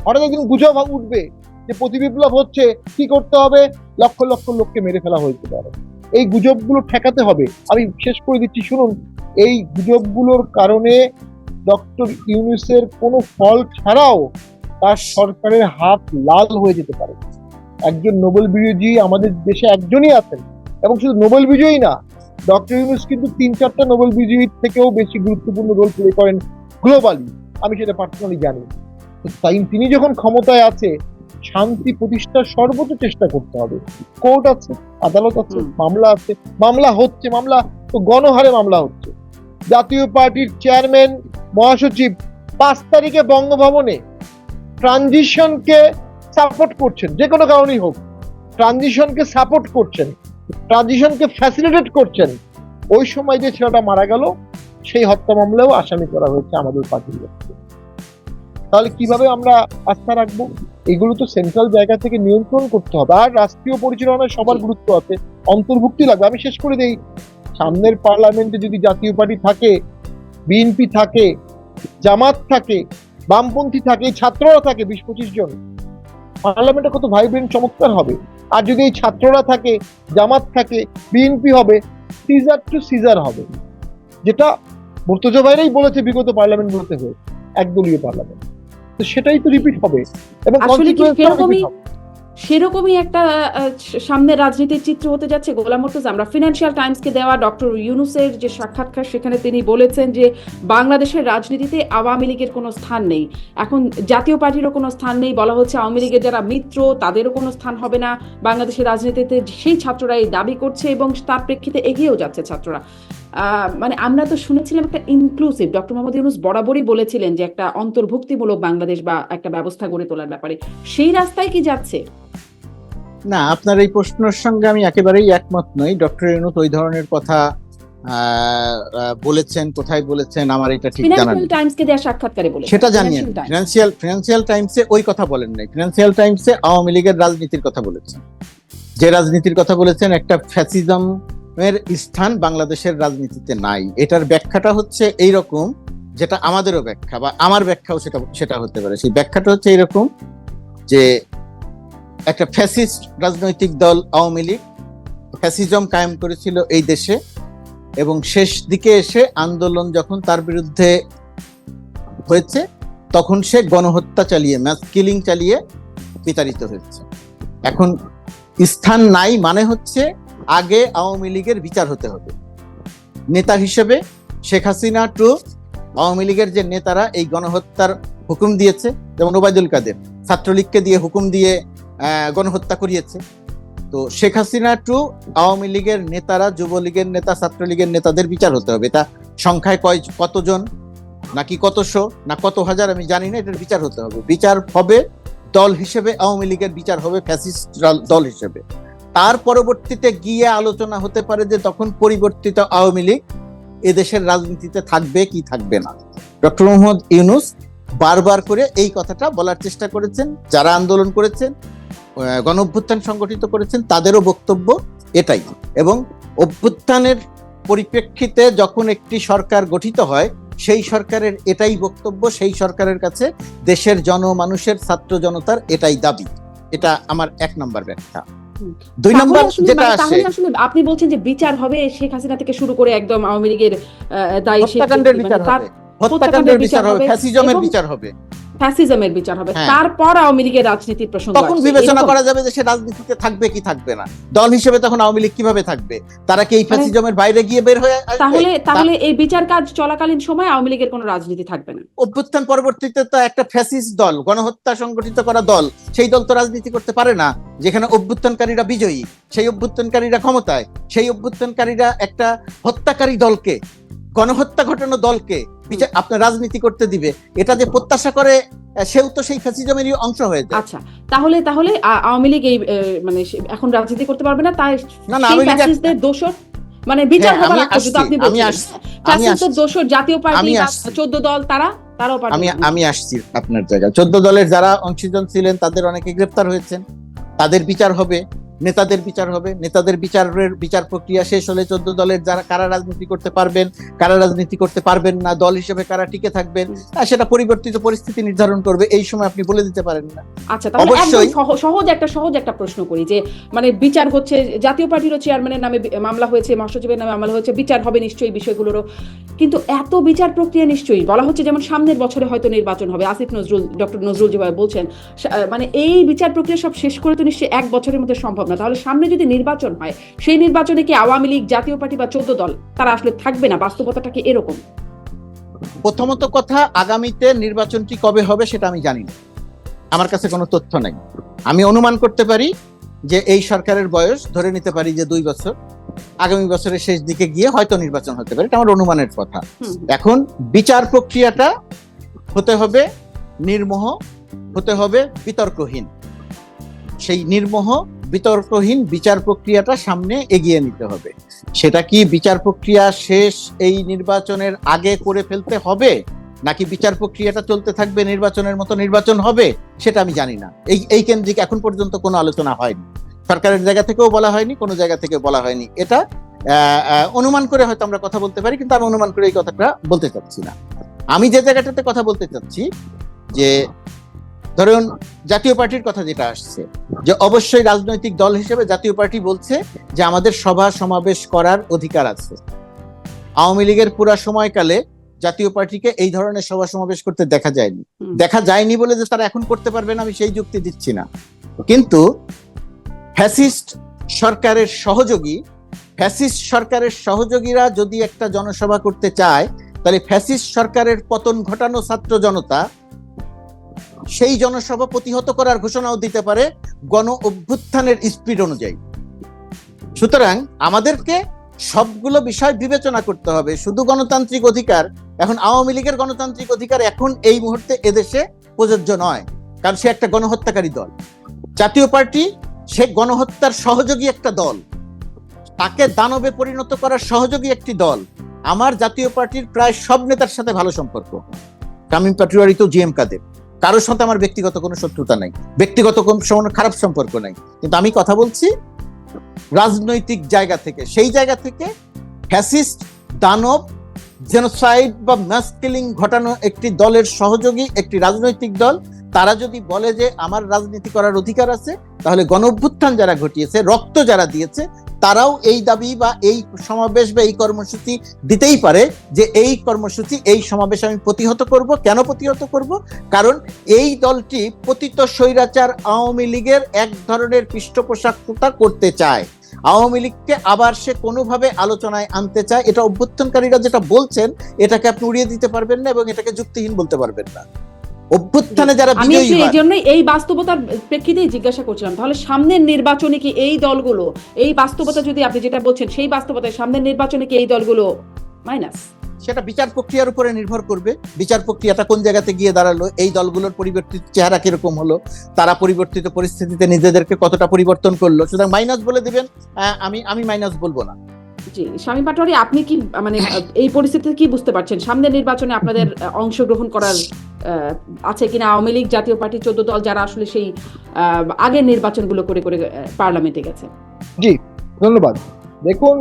Speaker 2: হঠাৎ একদিন গুজব উঠবে যে প্রতিবিপ্লব হচ্ছে, কি করতে হবে, লক্ষ লক্ষ লোককে মেরে ফেলা হয়েছে পারে। এই গুজবগুলো ঠেকাতে হবে। আমি শেষ করে দিচ্ছি, শুনুন, এই গুজবগুলোর কারণে ডক্টর ইউনূসের কোনো ফল ছাড়াও তার সরকারের হাত লাল হয়ে যেতে পারে। একজন নোবেল বিজয়ী আমাদের দেশে একজনই আছেন, এবং শুধু নোবেল বিজয়ী না, ডক্টর ইউনূস কিন্তু 3-4টা নোবেল বিজয়ীর থেকেও বেশি গুরুত্বপূর্ণ রোল প্লে করেন গ্লোবালি, আমি সেটা পার্সোনালি জানি। তাই তিনি যখন ক্ষমতায় আছে, শান্তি প্রতিষ্ঠার সর্বোচ্চ চেষ্টা করতে হবে। কোর্ট আছে, আদালত আছে, মামলা আছে, মামলা হচ্ছে, মামলা তো গণহারে মামলা হচ্ছে। জাতীয় পার্টির চেয়ারম্যান মহাসচিব 5 তারিখে বঙ্গভবনে ট্রানজিশনকে সাপোর্ট করছেন, যে কোনো কারণেই হোক, ট্রানজিশনকে সাপোর্ট করছেন, ট্রানজিশনকে ফ্যাসিলিটেট করছেন। ওই সময় যে ছেলেটা মারা গেল, সেই হত্যা মামলাও আসামি করা হয়েছে আমাদের পার্টির লোককে। তাহলে কিভাবে আমরা আস্থা রাখবো? এগুলো তো সেন্ট্রাল জায়গা থেকে নিয়ন্ত্রণ করতে হবে। আর রাষ্ট্রীয় পরিচালনায় সবার গুরুত্ব আছে, অন্তর্ভুক্তি লাগবে। আমি শেষ করে দেই, সামনের পার্লামেন্টে যদি জাতীয় পার্টি থাকে, বিএনপি থাকে, জামাত থাকে, বামপন্থী থাকে, ছাত্ররা থাকে 20-25 জন, পার্লামেন্টে কত ভাইব্রেন্ট চমৎকার হবে। আর যদি এই ছাত্ররা থাকে, জামাত থাকে, বিএনপি হবে, সিজার টু সিজার হবে, যেটা মুর্তজা ভাইরাই বলেছে বিগত পার্লামেন্টগুলোতে হয়ে, একদলীয় পার্লামেন্ট। তো সেটাই তো রিপিট হবে, এবং
Speaker 1: আসলে কি সেরকমই একটা সামনের রাজনীতির চিত্র হতে যাচ্ছে গোলাম মুর্তজা? আমরা ফিনান্সিয়াল টাইমসকে দেওয়া ডক্টর ইউনূসের যে সাক্ষাৎকার, সেখানে তিনি বলেছেন যে বাংলাদেশের রাজনীতিতে আওয়ামী লীগের কোনো স্থান নেই, এখন জাতীয় পার্টিরও কোনো স্থান নেই। বলা হচ্ছে আওয়ামী লীগের যারা মিত্র তাদেরও কোনো স্থান হবে না বাংলাদেশের রাজনীতিতে, সেই ছাত্ররা এই দাবি করছে এবং তার প্রেক্ষিতে এগিয়েও যাচ্ছে ছাত্ররা। মানে আমরা তো শুনেছিলাম একটা ইনক্লুসিভ, ডক্টর মোহাম্মদ ইউনূস বরাবরই বলেছিলেন যে একটা অন্তর্ভুক্তিমূলক বাংলাদেশ বা একটা ব্যবস্থা গড়ে তোলার ব্যাপারে, সেই রাস্তায় কি যাচ্ছে?
Speaker 3: না, আপনার এই প্রশ্নের সঙ্গে আমি একেবারেই একমত নই। ডক্টর ইউনূস ওই ধরনের কথা বলেছেন, কোথায় বলেছেন আমার এটা ঠিক জানা নেই।
Speaker 1: ফিনান্সিয়াল টাইমসকে দেয়া সাক্ষাৎকারে বলেছেন।
Speaker 3: সেটা জানি, ফিনান্সিয়াল টাইমসে ওই কথা বলেন নাই। ফিনান্সিয়াল টাইমসে আওয়ামী লীগের রাজনীতির কথা বলেছেন, যে রাজনীতির কথা বলেছেন, একটা ফ্যাসিজমের স্থান বাংলাদেশের রাজনীতিতে নাই। এটার ব্যাখ্যাটা হচ্ছে এইরকম, যেটা আমাদেরও ব্যাখ্যা বা আমার ব্যাখ্যাও সেটা হতে পারে। সেই ব্যাখ্যাটা হচ্ছে এইরকম যে একটা ফ্যাসিস্ট রাজনৈতিক দল আওয়ামী লীগ ফ্যাসিজম কায়েম করেছিল এই দেশে, এবং শেষ দিকে এসে আন্দোলন যখন তার বিরুদ্ধে হয়েছে, তখন সে গণহত্যা চালিয়ে, ম্যাস কিলিং চালিয়ে বিতাড়িত হয়েছে। এখন স্থান নাই মানে হচ্ছে আগে আওয়ামী লীগের বিচার হতে হবে। নেতা হিসেবে শেখ হাসিনা টু আওয়ামী লীগের যে নেতারা এই গণহত্যার হুকুম দিয়েছে, যেমন ওবায়দুল কাদের ছাত্রলীগকে দিয়ে হুকুম দিয়ে গণহত্যা করিয়েছে, তো শেখ হাসিনা টু আওয়ামী লীগের নেতারা, যুবলীগের নেতা, ছাত্রলীগের নেতাদের বিচার হতে হবে। এটা সংখ্যায় কতজন নাকি কতশো না কত হাজার আমি জানি না, এটার বিচার হতে হবে। বিচার হবে দল হিসেবে, আওয়ামী লীগের বিচার হবে ফ্যাসিস্ট দল হিসেবে। তার পরবর্তীতে গিয়ে আলোচনা হতে পারে যে তখন পরিবর্তিত আওয়ামী লীগ এদেশের রাজনীতিতে থাকবে কি থাকবে না। ডক্টর মোহাম্মদ ইউনূস বারবার করে এই কথাটা বলার চেষ্টা করেছেন। যারা আন্দোলন করেছেন, গণ অভ্যুত্থান সংগঠিত করেছেন, তাদেরও বক্তব্য এটাই। এবং অভ্যুত্থানের পরিপ্রেক্ষিতে যখন একটি সরকার গঠিত হয়, সেই সরকারের এটাই বক্তব্য, সেই সরকারের কাছে দেশের জনমানুষের, ছাত্র জনতার এটাই দাবি। এটা আমার 1 নম্বর ব্যাখ্যা। 2 নম্বর যেটা আসে,
Speaker 1: আপনি বলছেন যে বিচার হবে শেখ হাসিনা থেকে শুরু করে একদম আওয়ামী লীগের
Speaker 3: হত্যাকাণ্ডের বিচার হবে, হত্যাকাণ্ডের বিচার হবে, ফ্যাসিজমের বিচার হবে।
Speaker 1: ফ্যাসিজমের বিচার হবে,
Speaker 3: হ্যাঁ।
Speaker 1: তারপর আওয়ামী লীগের রাজনীতির প্রসঙ্গ
Speaker 3: তখন
Speaker 1: আসবে,
Speaker 3: বিবেচনা
Speaker 1: এরকম?
Speaker 3: করা যাবে যে সে রাজনীতিতে থাকবে কি থাকবে না। দল হিসেবে তখন আওয়ামী লীগ কিভাবে থাকবে? তারা কি এই ফ্যাসিজমের বাইরে গিয়ে বের হয়ে আসবে?
Speaker 1: তাহলে এই বিচার কাজ চলাকালীন সময় আওয়ামী লীগের কোনো রাজনীতি থাকবে না।
Speaker 3: অভ্যুত্থান পরবর্তীতে তো একটা ফ্যাসিস্ট দল, গণহত্যা সংগঠিত করা দল, সেই দল তো রাজনীতি করতে পারে না। যেখানে অভ্যুত্থানকারীরা বিজয়ী, সেই অভ্যুত্থানকারীরা ক্ষমতায়, সেই অভ্যুত্থানকারীরা একটা হত্যাকারী দলকে, গণহত্যা ঘটানো দলকে বিচার আপনার রাজনীতি করতে দিবে, এটা যে প্রত্যাশা করে সেও তো সেই ফ্যাসিজমেরই অংশ হয়ে যায়।
Speaker 1: আচ্ছা, তাহলে আওয়ামী লীগ এই মানে এখন রাজনীতি করতে পারবে না, তাই
Speaker 3: না, না,
Speaker 1: সেই
Speaker 3: আওয়ামী লীগ
Speaker 1: ফ্যাসিস্টদের দোষর মানে বিচার
Speaker 3: হ্যাঁ,
Speaker 1: হবার
Speaker 3: আমি
Speaker 1: আগ পর্যন্ত
Speaker 3: আসছি,
Speaker 1: আপনি
Speaker 3: আমি
Speaker 1: বলছেন
Speaker 3: আসছি, আমি
Speaker 1: ফ্যাসিস্টদের
Speaker 3: আসছি,
Speaker 1: দোষর জাতীয় পার্টি
Speaker 3: আমি
Speaker 1: বা
Speaker 3: আসছি।
Speaker 1: 14 দল, তারাও পারবে না।
Speaker 3: আমি আসছি আপনার জায়গায়। 14 দলের যারা অংশীজন ছিলেন তাদের অনেকে গ্রেফতার হয়েছেন, তাদের বিচার হবে, নেতাদের বিচার হবে, নেতাদের বিচার প্রক্রিয়া শেষ হলে 14 দলের যারা কারা রাজনীতি করতে পারবেন, কারা রাজনীতি করতে পারবেন না, দল হিসেবে কারা টিকে থাকবেন, সেটা পরিবর্তিত পরিস্থিতি নির্ধারণ করবে। এই সময় আপনি বলে দিতে পারেন না।
Speaker 1: আচ্ছা, তাহলে
Speaker 3: অবশ্যই
Speaker 1: একদম সহজ একটা প্রশ্ন করি যে মানে বিচার হচ্ছে, জাতীয় পার্টিরও চেয়ারম্যানের নামে মামলা হয়েছে, মহাসচিবের নামে মামলা হয়েছে, বিচার হবে নিশ্চয়ই বিষয়গুলোরও, কিন্তু এত বিচার প্রক্রিয়া নিশ্চয়ই বলা হচ্ছে যেমন সামনের বছরে হয়তো নির্বাচন হবে, আসিফ নজরুল, ডক্টর নজরুল যেভাবে বলছেন, মানে এই বিচার প্রক্রিয়া সব শেষ করে তো নিশ্চয়ই 1 বছরের মধ্যে সম্ভব না। তাহলে সামনে যদি নির্বাচন হয়, সেই নির্বাচনে কি আওয়ামী লীগ, জাতীয় পার্টি বা 14 দল তারা আসলে থাকবে না? বাস্তবতাটা কি এরকম?
Speaker 3: প্রথমত কথা, আগামীতে নির্বাচনটি কবে হবে সেটা আমি জানি না, আমার কাছে কোনো তথ্য নাই। আমি অনুমান করতে পারি যে এই সরকারের বয়স ধরে নিতে পারি যে 2 বছর, আগামী বছরের শেষ দিকে গিয়ে হয়তো নির্বাচন হতে পারে, এটা আমার অনুমানের কথা। এখন বিচার প্রক্রিয়াটা হতে হবে নির্মোহ, হতে হবে বিতর্কহীন। সেই নির্মোহ বিতর্কহীন বিচার প্রক্রিয়াটা সামনে এগিয়ে নিতে হবে। সেটা কি বিচার প্রক্রিয়া শেষ এই নির্বাচনের আগে করে ফেলতে হবে, নাকি বিচার প্রক্রিয়াটা চলতে থাকবে, নির্বাচনের মতো নির্বাচন হবে, সেটা আমি জানি না। এই কেন্দ্রিক এখন পর্যন্ত কোনো আলোচনা হয়নি, সরকারের জায়গা থেকেও বলা হয়নি, কোনো জায়গা থেকে বলা হয়নি। এটা অনুমান করে হয়তো আমরা কথা বলতে পারি, কিন্তু আমি অনুমান করে এই কথাটা বলতে চাচ্ছি না। আমি যে জায়গাটাতে কথা বলতে চাচ্ছি যে ধরুন জাতীয় পার্টির কথা যেটা আসছে, যে অবশ্যই রাজনৈতিক দল হিসেবে জাতীয় পার্টি বলছে যে আমাদের সভা সমাবেশ করার অধিকার আছে। আওয়ামী লীগের পুরা সময়কালে জাতীয় পার্টিকে এই ধরনের সভা সমাবেশ করতে দেখা যায়নি বলে যে তারা এখন করতে পারবে না, আমি সেই যুক্তি দিচ্ছি না। কিন্তু ফ্যাসিস্ট সরকারের সহযোগীরা যদি একটা জনসভা করতে চায়, তাহলে ফ্যাসিস্ট সরকারের পতন ঘটানো ছাত্র জনতা সেই জনসভা প্রতিহত করার ঘোষণাও দিতে পারে গণ অভ্যুত্থানের স্পিড অনুযায়ী। সুতরাং আমাদেরকে সবগুলো বিষয় বিবেচনা করতে হবে। শুধু গণতান্ত্রিক অধিকার, এখন আওয়ামী লীগের গণতান্ত্রিক অধিকার এখন এই মুহূর্তে এদেশে প্রযোজ্য নয়, কারণ সে একটা গণহত্যাকারী দল। জাতীয় পার্টি সে গণহত্যার সহযোগী একটা দল, তাকে দানবে পরিণত করার সহযোগী একটি দল। আমার জাতীয় পার্টির প্রায় সব নেতার সাথে ভালো সম্পর্ক, তামিম পাটোয়ারি তো জিএম কাদের, কারোর সাথে আমার ব্যক্তিগত কোনো শত্রুতা নাই, ব্যক্তিগত কোনো খারাপ সম্পর্ক নাই। কিন্তু আমি কথা বলছি রাজনৈতিক জায়গা থেকে, সেই জায়গা থেকে ফ্যাসিস্ট, দানব, জেনোসাইড বা মাস কিলিং ঘটানো একটি দলের সহযোগী একটি রাজনৈতিক দল, তারা যদি বলে যে আমার রাজনীতি করার অধিকার আছে, তাহলে গণঅভ্যুত্থান যারা ঘটিয়েছে, রক্ত যারা দিয়েছে, তারাও এই দাবি বা এই সমাবেশ বা এই কর্মসূচি দিতেই পারে যে এই কর্মসূচি, এই সমাবেশ আমি প্রতিহত করব। কেন প্রতিহত করব? কারণ এই দলটি পতিত স্বৈরাচার আওয়ামী লীগের এক ধরনের পৃষ্ঠপোষকতা করতে চায়, আওয়ামী লীগকে আবার সে কোনোভাবে আলোচনায় আনতে চায়। এটা অভ্যুত্থানকারীরা যেটা বলছেন, এটাকে আপনি উড়িয়ে দিতে পারবেন না এবং এটাকে যুক্তিহীন বলতে পারবেন না। অভ্যুত্থানে যারা বিজয়ী হয়,
Speaker 1: এই জন্যই এই বাস্তবতার প্রেক্ষিতেই জিজ্ঞাসা করছিলাম, তাহলে সামনের নির্বাচনে কি এই দলগুলো, এই বাস্তবতা যদি আপনি যেটা বলছেন সেই বাস্তবতায় সামনের নির্বাচনে কি এই দলগুলো মাইনাস?
Speaker 3: সেটা বিচার প্রক্রিয়ার উপরে নির্ভর করবে। বিচার প্রক্রিয়াটা কোন জায়গাতে গিয়ে দাঁড়ালো, এই দলগুলোর পরিবর্তিত চেহারা কিরকম হলো, তারা পরিবর্তিত পরিস্থিতিতে নিজেদেরকে কতটা পরিবর্তন করলো, সুতরাং মাইনাস বলে দিবেন, আমি মাইনাস বলবো না।
Speaker 1: জি, শামীম পাটোয়ারি, আপনি কি মানে এই পরিস্থিতিতে কি বুঝতে পারছেন? সামনের নির্বাচনে আপনাদের অংশগ্রহণ করার আছে কিনা? আওয়ামী লীগ, জাতীয় পার্টি, 14 দল যারা আসলে সেই আগের নির্বাচনগুলো করে পার্লামেন্টে গেছে।
Speaker 2: জি, ধন্যবাদ। দেখুন,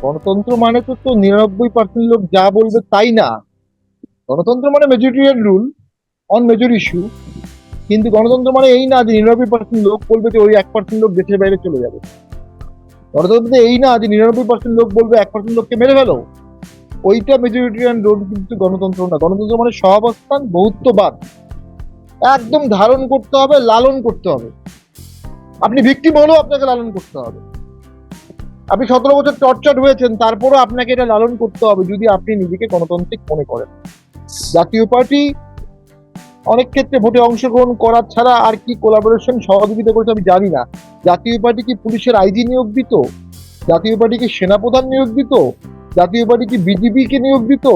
Speaker 2: গণতন্ত্র মানে তো 99% লোক যা বলবে তাই না। গণতন্ত্র মানে মেজরিটিয়ান রুল অন মেজর ইস্যু। কিন্তু গণতন্ত্র মানে এই না যে 99% লোক বলবে যে ওই 1% লোক দেশের বাইরে চলে যাবে। গণতন্ত্র এই না যে 99% লোক বলবে 1% লোককে মেরে ফেলো। ওইটা মেজরিটিয়ান রুল, কিন্তু গণতন্ত্র না। গণতন্ত্র মানে সহাবস্থান, বহুত্ববাদ। একদম ধারণ করতে হবে, লালন করতে হবে। আপনি ভিকটিম হলেও আপনাকে লালন করতে হবে। আপনি 17 বছর টর্চার হয়েছেন, তারপরও আপনাকে এটা লালন করতে হবে যদি আপনি নিজেকে গণতান্ত্রিক মনে করেন। জাতীয় পার্টি অনেক ক্ষেত্রে ভোটে অংশগ্রহণ করা ছাড়া আর কি কোলাবোরেশন সহযোগিতা করেছে আমি জানি না। জাতীয় পার্টি কি পুলিশের আইজি নিয়োগ দিত? জাতীয় পার্টি কি সেনাপ্রধান নিয়োগ দিত? জাতীয় পার্টি কি বিজিবি কে নিয়োগ দিত?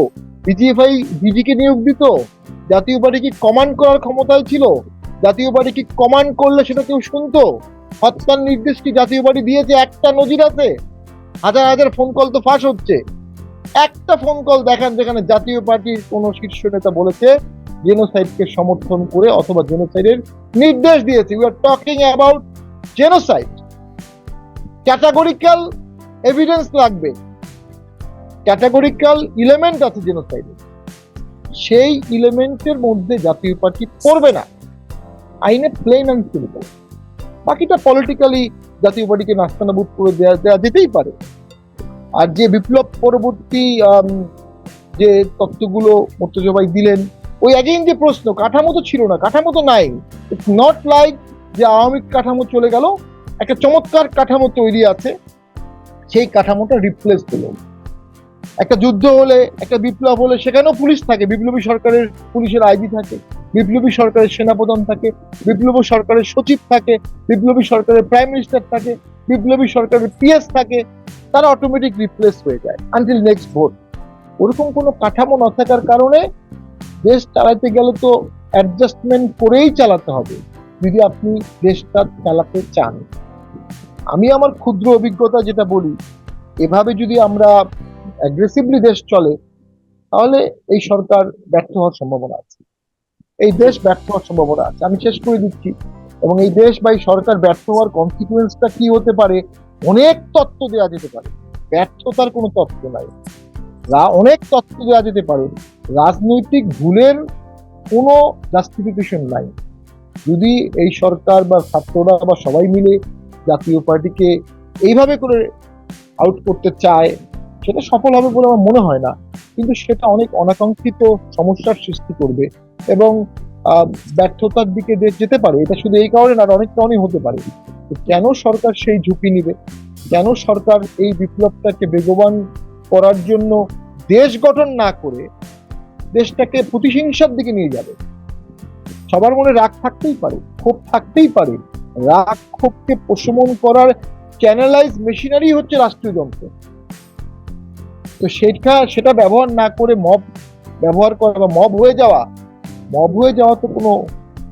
Speaker 2: বিজিএফআই ডিজি কে নিয়োগ দিত? জাতীয় পার্টি কি কমান্ড করার ক্ষমতায় ছিল? জাতীয় পার্টি কি কমান্ড করলে সেটা কেউ শুনতো? হত্যার নির্দেশ কি জাতীয় পার্টি দিয়েছে? একটা নজির আছে? হাজার হাজার ফোন কল তো ফাঁস হচ্ছে। একটা ফোন কল দেখান যেখানে জাতীয় পার্টির কোন শীর্ষ নেতা বলেছে জেনোসাইডকে সমর্থন করে অথবা জেনোসাইডের নির্দেশ দিয়েছে। We are talking about genocide. Categorical evidence লাগবে, ক্যাটাগরিক্যাল ইলেমেন্ট আছে জেনোসাইডে, সেই ইলেমেন্টের মধ্যে জাতীয় পার্টি পড়বে না, আইনে প্লেন অ্যান্ড সিম্পল। বাকিটা পলিটিক্যালি জাতীয় পার্টিকে নাস্তানাবুদ করে দেওয়া যেতেই পারে। আর যে বিপ্লব পরবর্তী যে তত্ত্বগুলো মুর্তজা ভাই দিলেন, ওই অ্যাগেইন যে প্রশ্ন, কাঠামো তো ছিল না, কাঠামো তো নাই। ইটস নট লাইক যে আওয়ামী কাঠামো চলে গেল, একটা চমৎকার কাঠামো তৈরি আছে, সেই কাঠামোটা রিপ্লেস হলো। একটা যুদ্ধ হলে, একটা বিপ্লব হলে সেখানেও পুলিশ থাকে, বিপ্লবী সরকারের পুলিশের আইজি থাকে, বিপ্লবী সরকারের সেনাপ্রধান থাকে, বিপ্লবী সরকারের সচিব থাকে, বিপ্লবী সরকারের প্রাইম মিনিস্টার থাকে, বিপ্লবী সরকারের পিএস থাকে, তারা অটোমেটিক রিপ্লেস হয়ে যায় আনটিল নেক্সট ভোট। ওরকম কোনো কাঠামো না থাকার কারণে দেশ চালাতে গেলে তো অ্যাডজাস্টমেন্ট করেই চালাতে হবে যদি আপনি দেশটা চালাতে চান। আমি আমার ক্ষুদ্র অভিজ্ঞতা যেটা বলি, এভাবে যদি আমরা অ্যাগ্রেসিভলি দেশ চলে তাহলে এই সরকার ব্যর্থ হওয়ার সম্ভাবনা আছে, এই দেশ ব্যর্থ হওয়ার সম্ভাবনা আছে। আমি শেষ করে দিচ্ছি। এবং এই দেশ বা এই সরকার ব্যর্থ হওয়ার কনসিকুয়েন্সটা কি হতে পারে, অনেক তথ্য দেওয়া যেতে পারে, ব্যর্থতার কোনো তথ্য নাই, অনেক তথ্য দেওয়া যেতে পারে। রাজনৈতিক ভুলের কোনো জাস্টিফিকেশন নাই। যদি এই সরকার বা ছাত্ররা বা সবাই মিলে জাতীয় পার্টিকে এইভাবে করে আউট করতে চায়, সেটা সফল হবে বলে আমার মনে হয় না। কিন্তু সেটা অনেক অনাকাঙ্ক্ষিত সমস্যার সৃষ্টি করবে এবং ব্যর্থতার দিকে দেশ যেতে পারে। এটা শুধু এই কারণে না, অনেক কারণেই হতে পারে। কেন সরকার সেই ঝুঁকি নিবে? কেন সরকার এই বিপ্লবটাকে বেগবান করার জন্য দেশ গঠন না করে দেশটাকে প্রতিহিংসার দিকে নিয়ে যাবে? সবার মনে রাগ থাকতেই পারে, ক্ষোভ থাকতেই পারে। রাগ ক্ষোভকে প্রশমন করার চ্যানেলাইজ মেশিনারি হচ্ছে রাষ্ট্রীয় যন্ত্র। তো সেটা ব্যবহার না করে মব ব্যবহার করা বা মব হয়ে যাওয়া তো কোনো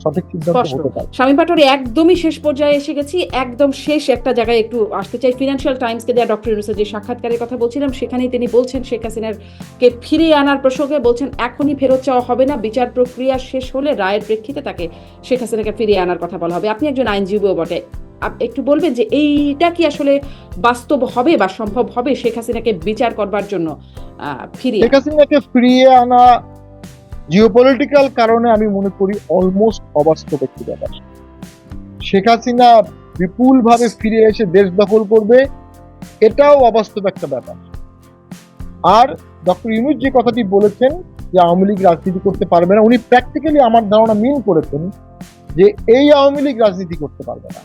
Speaker 2: সঠিক সিদ্ধান্ত হতে পারে।
Speaker 1: শামীম পাটোয়ারি, একদমই শেষ পর্যায়ে এসে গেছি। একদম শেষ একটা জায়গায় একটু আসতে চাই। ফিনান্সিয়াল টাইমসকে দেওয়া ডক্টর ইউনূসের যে সাক্ষাৎকারের কথা বলছিলাম, সেখানেই তিনি বলছেন শেখ হাসিনাকে ফিরিয়ে আনার প্রসঙ্গে বলছেন এখনই ফেরত চাওয়া হবে না, বিচার প্রক্রিয়া শেষ হলে রায়ের প্রেক্ষিতে তাকে শেখ হাসিনাকে ফিরিয়ে আনার কথা বলা হবে। আপনি একজন আইনজীবীও বটে, একটু বলবেন যে এইটা কি আসলে বাস্তব হবে বা সম্ভব হবে শেখ হাসিনাকে বিচার করবার জন্য
Speaker 2: শেখ হাসিনাকে ফিরিয়ে আনা জিওপলিটিক্যাল কারণে আমি মনে করি অলমোস্ট অবাস্তব একটি ব্যাপার। শেখ হাসিনা বিপুল ভাবে ফিরে এসে দেশ দখল করবে, এটাও অবাস্তব একটা ব্যাপার। আর ডক্টর ইউনূস যে কথাটি বলেছেন যে আওয়ামী লীগ রাজনীতি করতে পারবে না, উনি প্র্যাকটিক্যালি আমার ধারণা মিন করেছেন যে এই আওয়ামী লীগ রাজনীতি করতে পারবে না।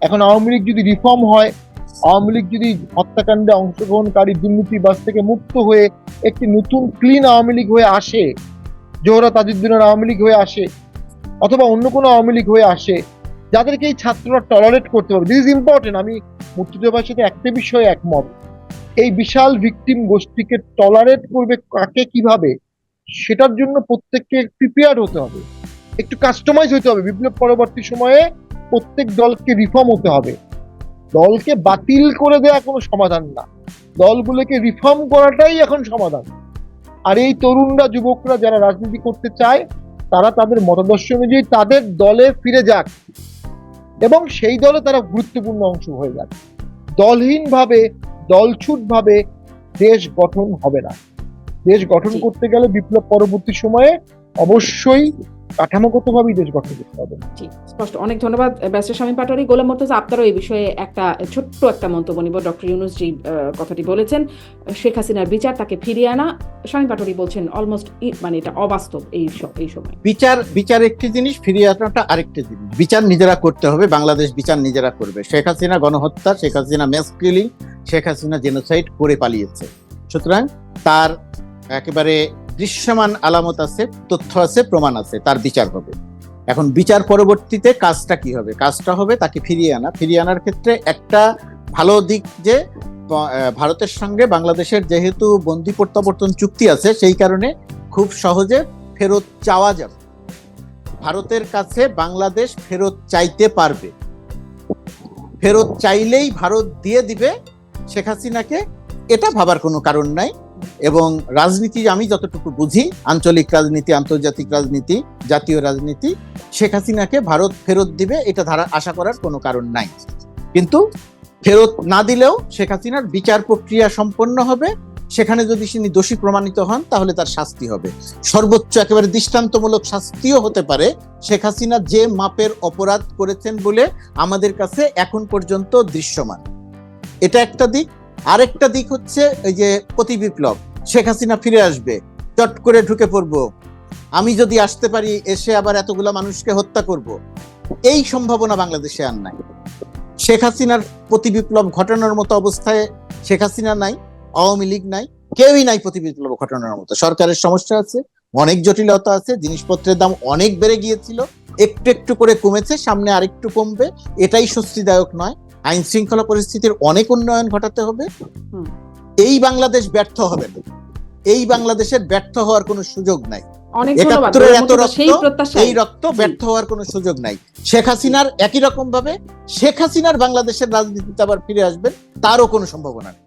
Speaker 2: এখন আওয়ামী লীগ যদি রিফর্ম হয়, আওয়ামী লীগ যদি হত্যাকাণ্ডে অংশগ্রহণকারী দুর্নীতিবাজ থেকে মুক্ত হয়ে একটি নতুন ক্লিন আওয়ামী লীগ হয়ে আসে, জোহরা তাজউদ্দিনের আওয়ামী লীগ হয়ে আসে, অথবা অন্য কোনো আওয়ামী লীগ হয়ে আসে, যাদেরকে এই ছাত্ররা টলারেট করতে পারবে। This is important. আমি মুর্তজা ভাইয়ের সাথে একটা বিষয়ে একমত, এই বিশাল ভিকটিম গোষ্ঠীকে টলারেট করবে কাকে, কিভাবে, সেটার জন্য প্রত্যেককে প্রিপেয়ার হতে হবে, একটু কাস্টমাইজ হতে হবে। বিপ্লব পরবর্তী সময়ে প্রত্যেক দলকে রিফর্ম হতে হবে। দলকে বাতিল করে দেওয়া কোনো সমাধান না, দলগুলোকে রিফর্ম করাটাই এখন সমাধান। আর এই তরুণরা, যুবকরা যারা রাজনীতি করতে চায়, তারা তাদের মতাদর্শ অনুযায়ী তাদের দলে ফিরে যাক এবং সেই দলে তারা গুরুত্বপূর্ণ অংশ হয়ে যাক। দলহীন ভাবে, দলছুট ভাবে দেশ গঠন হবে না। দেশ গঠন করতে গেলে বিপ্লব পরবর্তী সময়ে অবশ্যই কাঠামোগতভাবেই দেশ গঠন করতে হবে।
Speaker 1: জি, স্পষ্ট। অনেক ধন্যবাদ ব্যারিস্টার শামীম পাটোয়ারি। গোলাম মুর্তজা, আপনারও এই বিষয়ে একটা ছোট্ট একটা মন্তব্য নিব। ডক্টর ইউনূস যে কথাটি বলেছেন, শেখ হাসিনার বিচার, তাকে ফিরিয়ে আনা, শামীম পাটোয়ারি বলছেন অলমোস্ট মানে এটা অবাস্তব এই সময়।
Speaker 3: বিচার একটি জিনিস, ফিরিয়ে আনাটা আরেকটি জিনিস। বিচার নিজেরা করতে হবে, বাংলাদেশ বিচার নিজেরা করবে। শেখ হাসিনা গণহত্যা, Sheikh Hasina mass killing, Sheikh Hasina genocide করে পালিয়েছে। সুতরাং তার একেবারে দৃশ্যমান আলামত আছে, তথ্য আছে, প্রমাণ আছে, তার বিচার হবে। এখন বিচার পরবর্তীতে কাজটা কি হবে? কাজটা হবে তাকে ফিরিয়ে আনা। ফিরিয়ে আনার ক্ষেত্রে একটা ভালো দিক যে ভারতের সঙ্গে বাংলাদেশের যেহেতু বন্দি প্রত্যাবর্তন চুক্তি আছে, সেই কারণে খুব সহজে ফেরত চাওয়া যাবে। ভারতের কাছে বাংলাদেশ ফেরত চাইতে পারবে, ফেরত চাইলেই ভারত দিয়ে দিবে শেখ হাসিনাকে, এটা ভাবার কোনো কারণ নাই। এবং রাজনীতি আমি যতটুকু বুঝি, আঞ্চলিক রাজনীতি, আন্তর্জাতিক রাজনীতি, জাতীয় রাজনীতি, শেখ হাসিনাকে ভারত ফেরত দিবে, এটা আশা করার কোনো কারণ নাই। কিন্তু ফেরত না দিলেও শেখ হাসিনার বিচার প্রক্রিয়া সম্পন্ন হবে। সেখানে যদি তিনি দোষী প্রমাণিত হন তাহলে তার শাস্তি হবে, সর্বোচ্চ একেবারে দৃষ্টান্তমূলক শাস্তিও হতে পারে। শেখ হাসিনা যে মাপের অপরাধ করেছেন বলে আমাদের কাছে এখন পর্যন্ত দৃশ্যমান, এটা একটা দিক। আরেকটা দিক হচ্ছে এই যে প্রতি বিপ্লব, শেখ হাসিনা ফিরে আসবে, চট করে ঢুকে পড়বো, আমি যদি আসতে পারি, এসে আবার এতগুলা মানুষকে হত্যা করব, এই সম্ভাবনা বাংলাদেশে আর নাই। শেখ হাসিনার প্রতি বিপ্লব ঘটানোর মতো অবস্থায় শেখ হাসিনা নাই, আওয়ামী লীগ নাই, কেউই নাই প্রতি বিপ্লব ঘটানোর মতো। সরকারের সমস্যা আছে, অনেক জটিলতা আছে, জিনিসপত্রের দাম অনেক বেড়ে গিয়েছিল, একটু একটু করে কমেছে, সামনে আরেকটু কমবে, এটাই স্বস্তিদায়ক নয়। আইন শৃঙ্খলা পরিস্থিতির অনেক উন্নয়ন ঘটাতে হবে। এই বাংলাদেশ ব্যর্থ হবে না, এই বাংলাদেশের ব্যর্থ হওয়ার কোনো সুযোগ নাই।
Speaker 1: অনেক ধন্যবাদ।
Speaker 3: একাত্তরের এত
Speaker 1: সেই
Speaker 3: রক্ত,
Speaker 1: প্রত্যাশায়
Speaker 3: এই রক্ত ব্যর্থ হওয়ার কোনো সুযোগ নাই। শেখ হাসিনার একই রকম ভাবে শেখ হাসিনার বাংলাদেশের রাজনীতিতে আবার ফিরে আসবেন, তারও কোনো সম্ভাবনা নেই।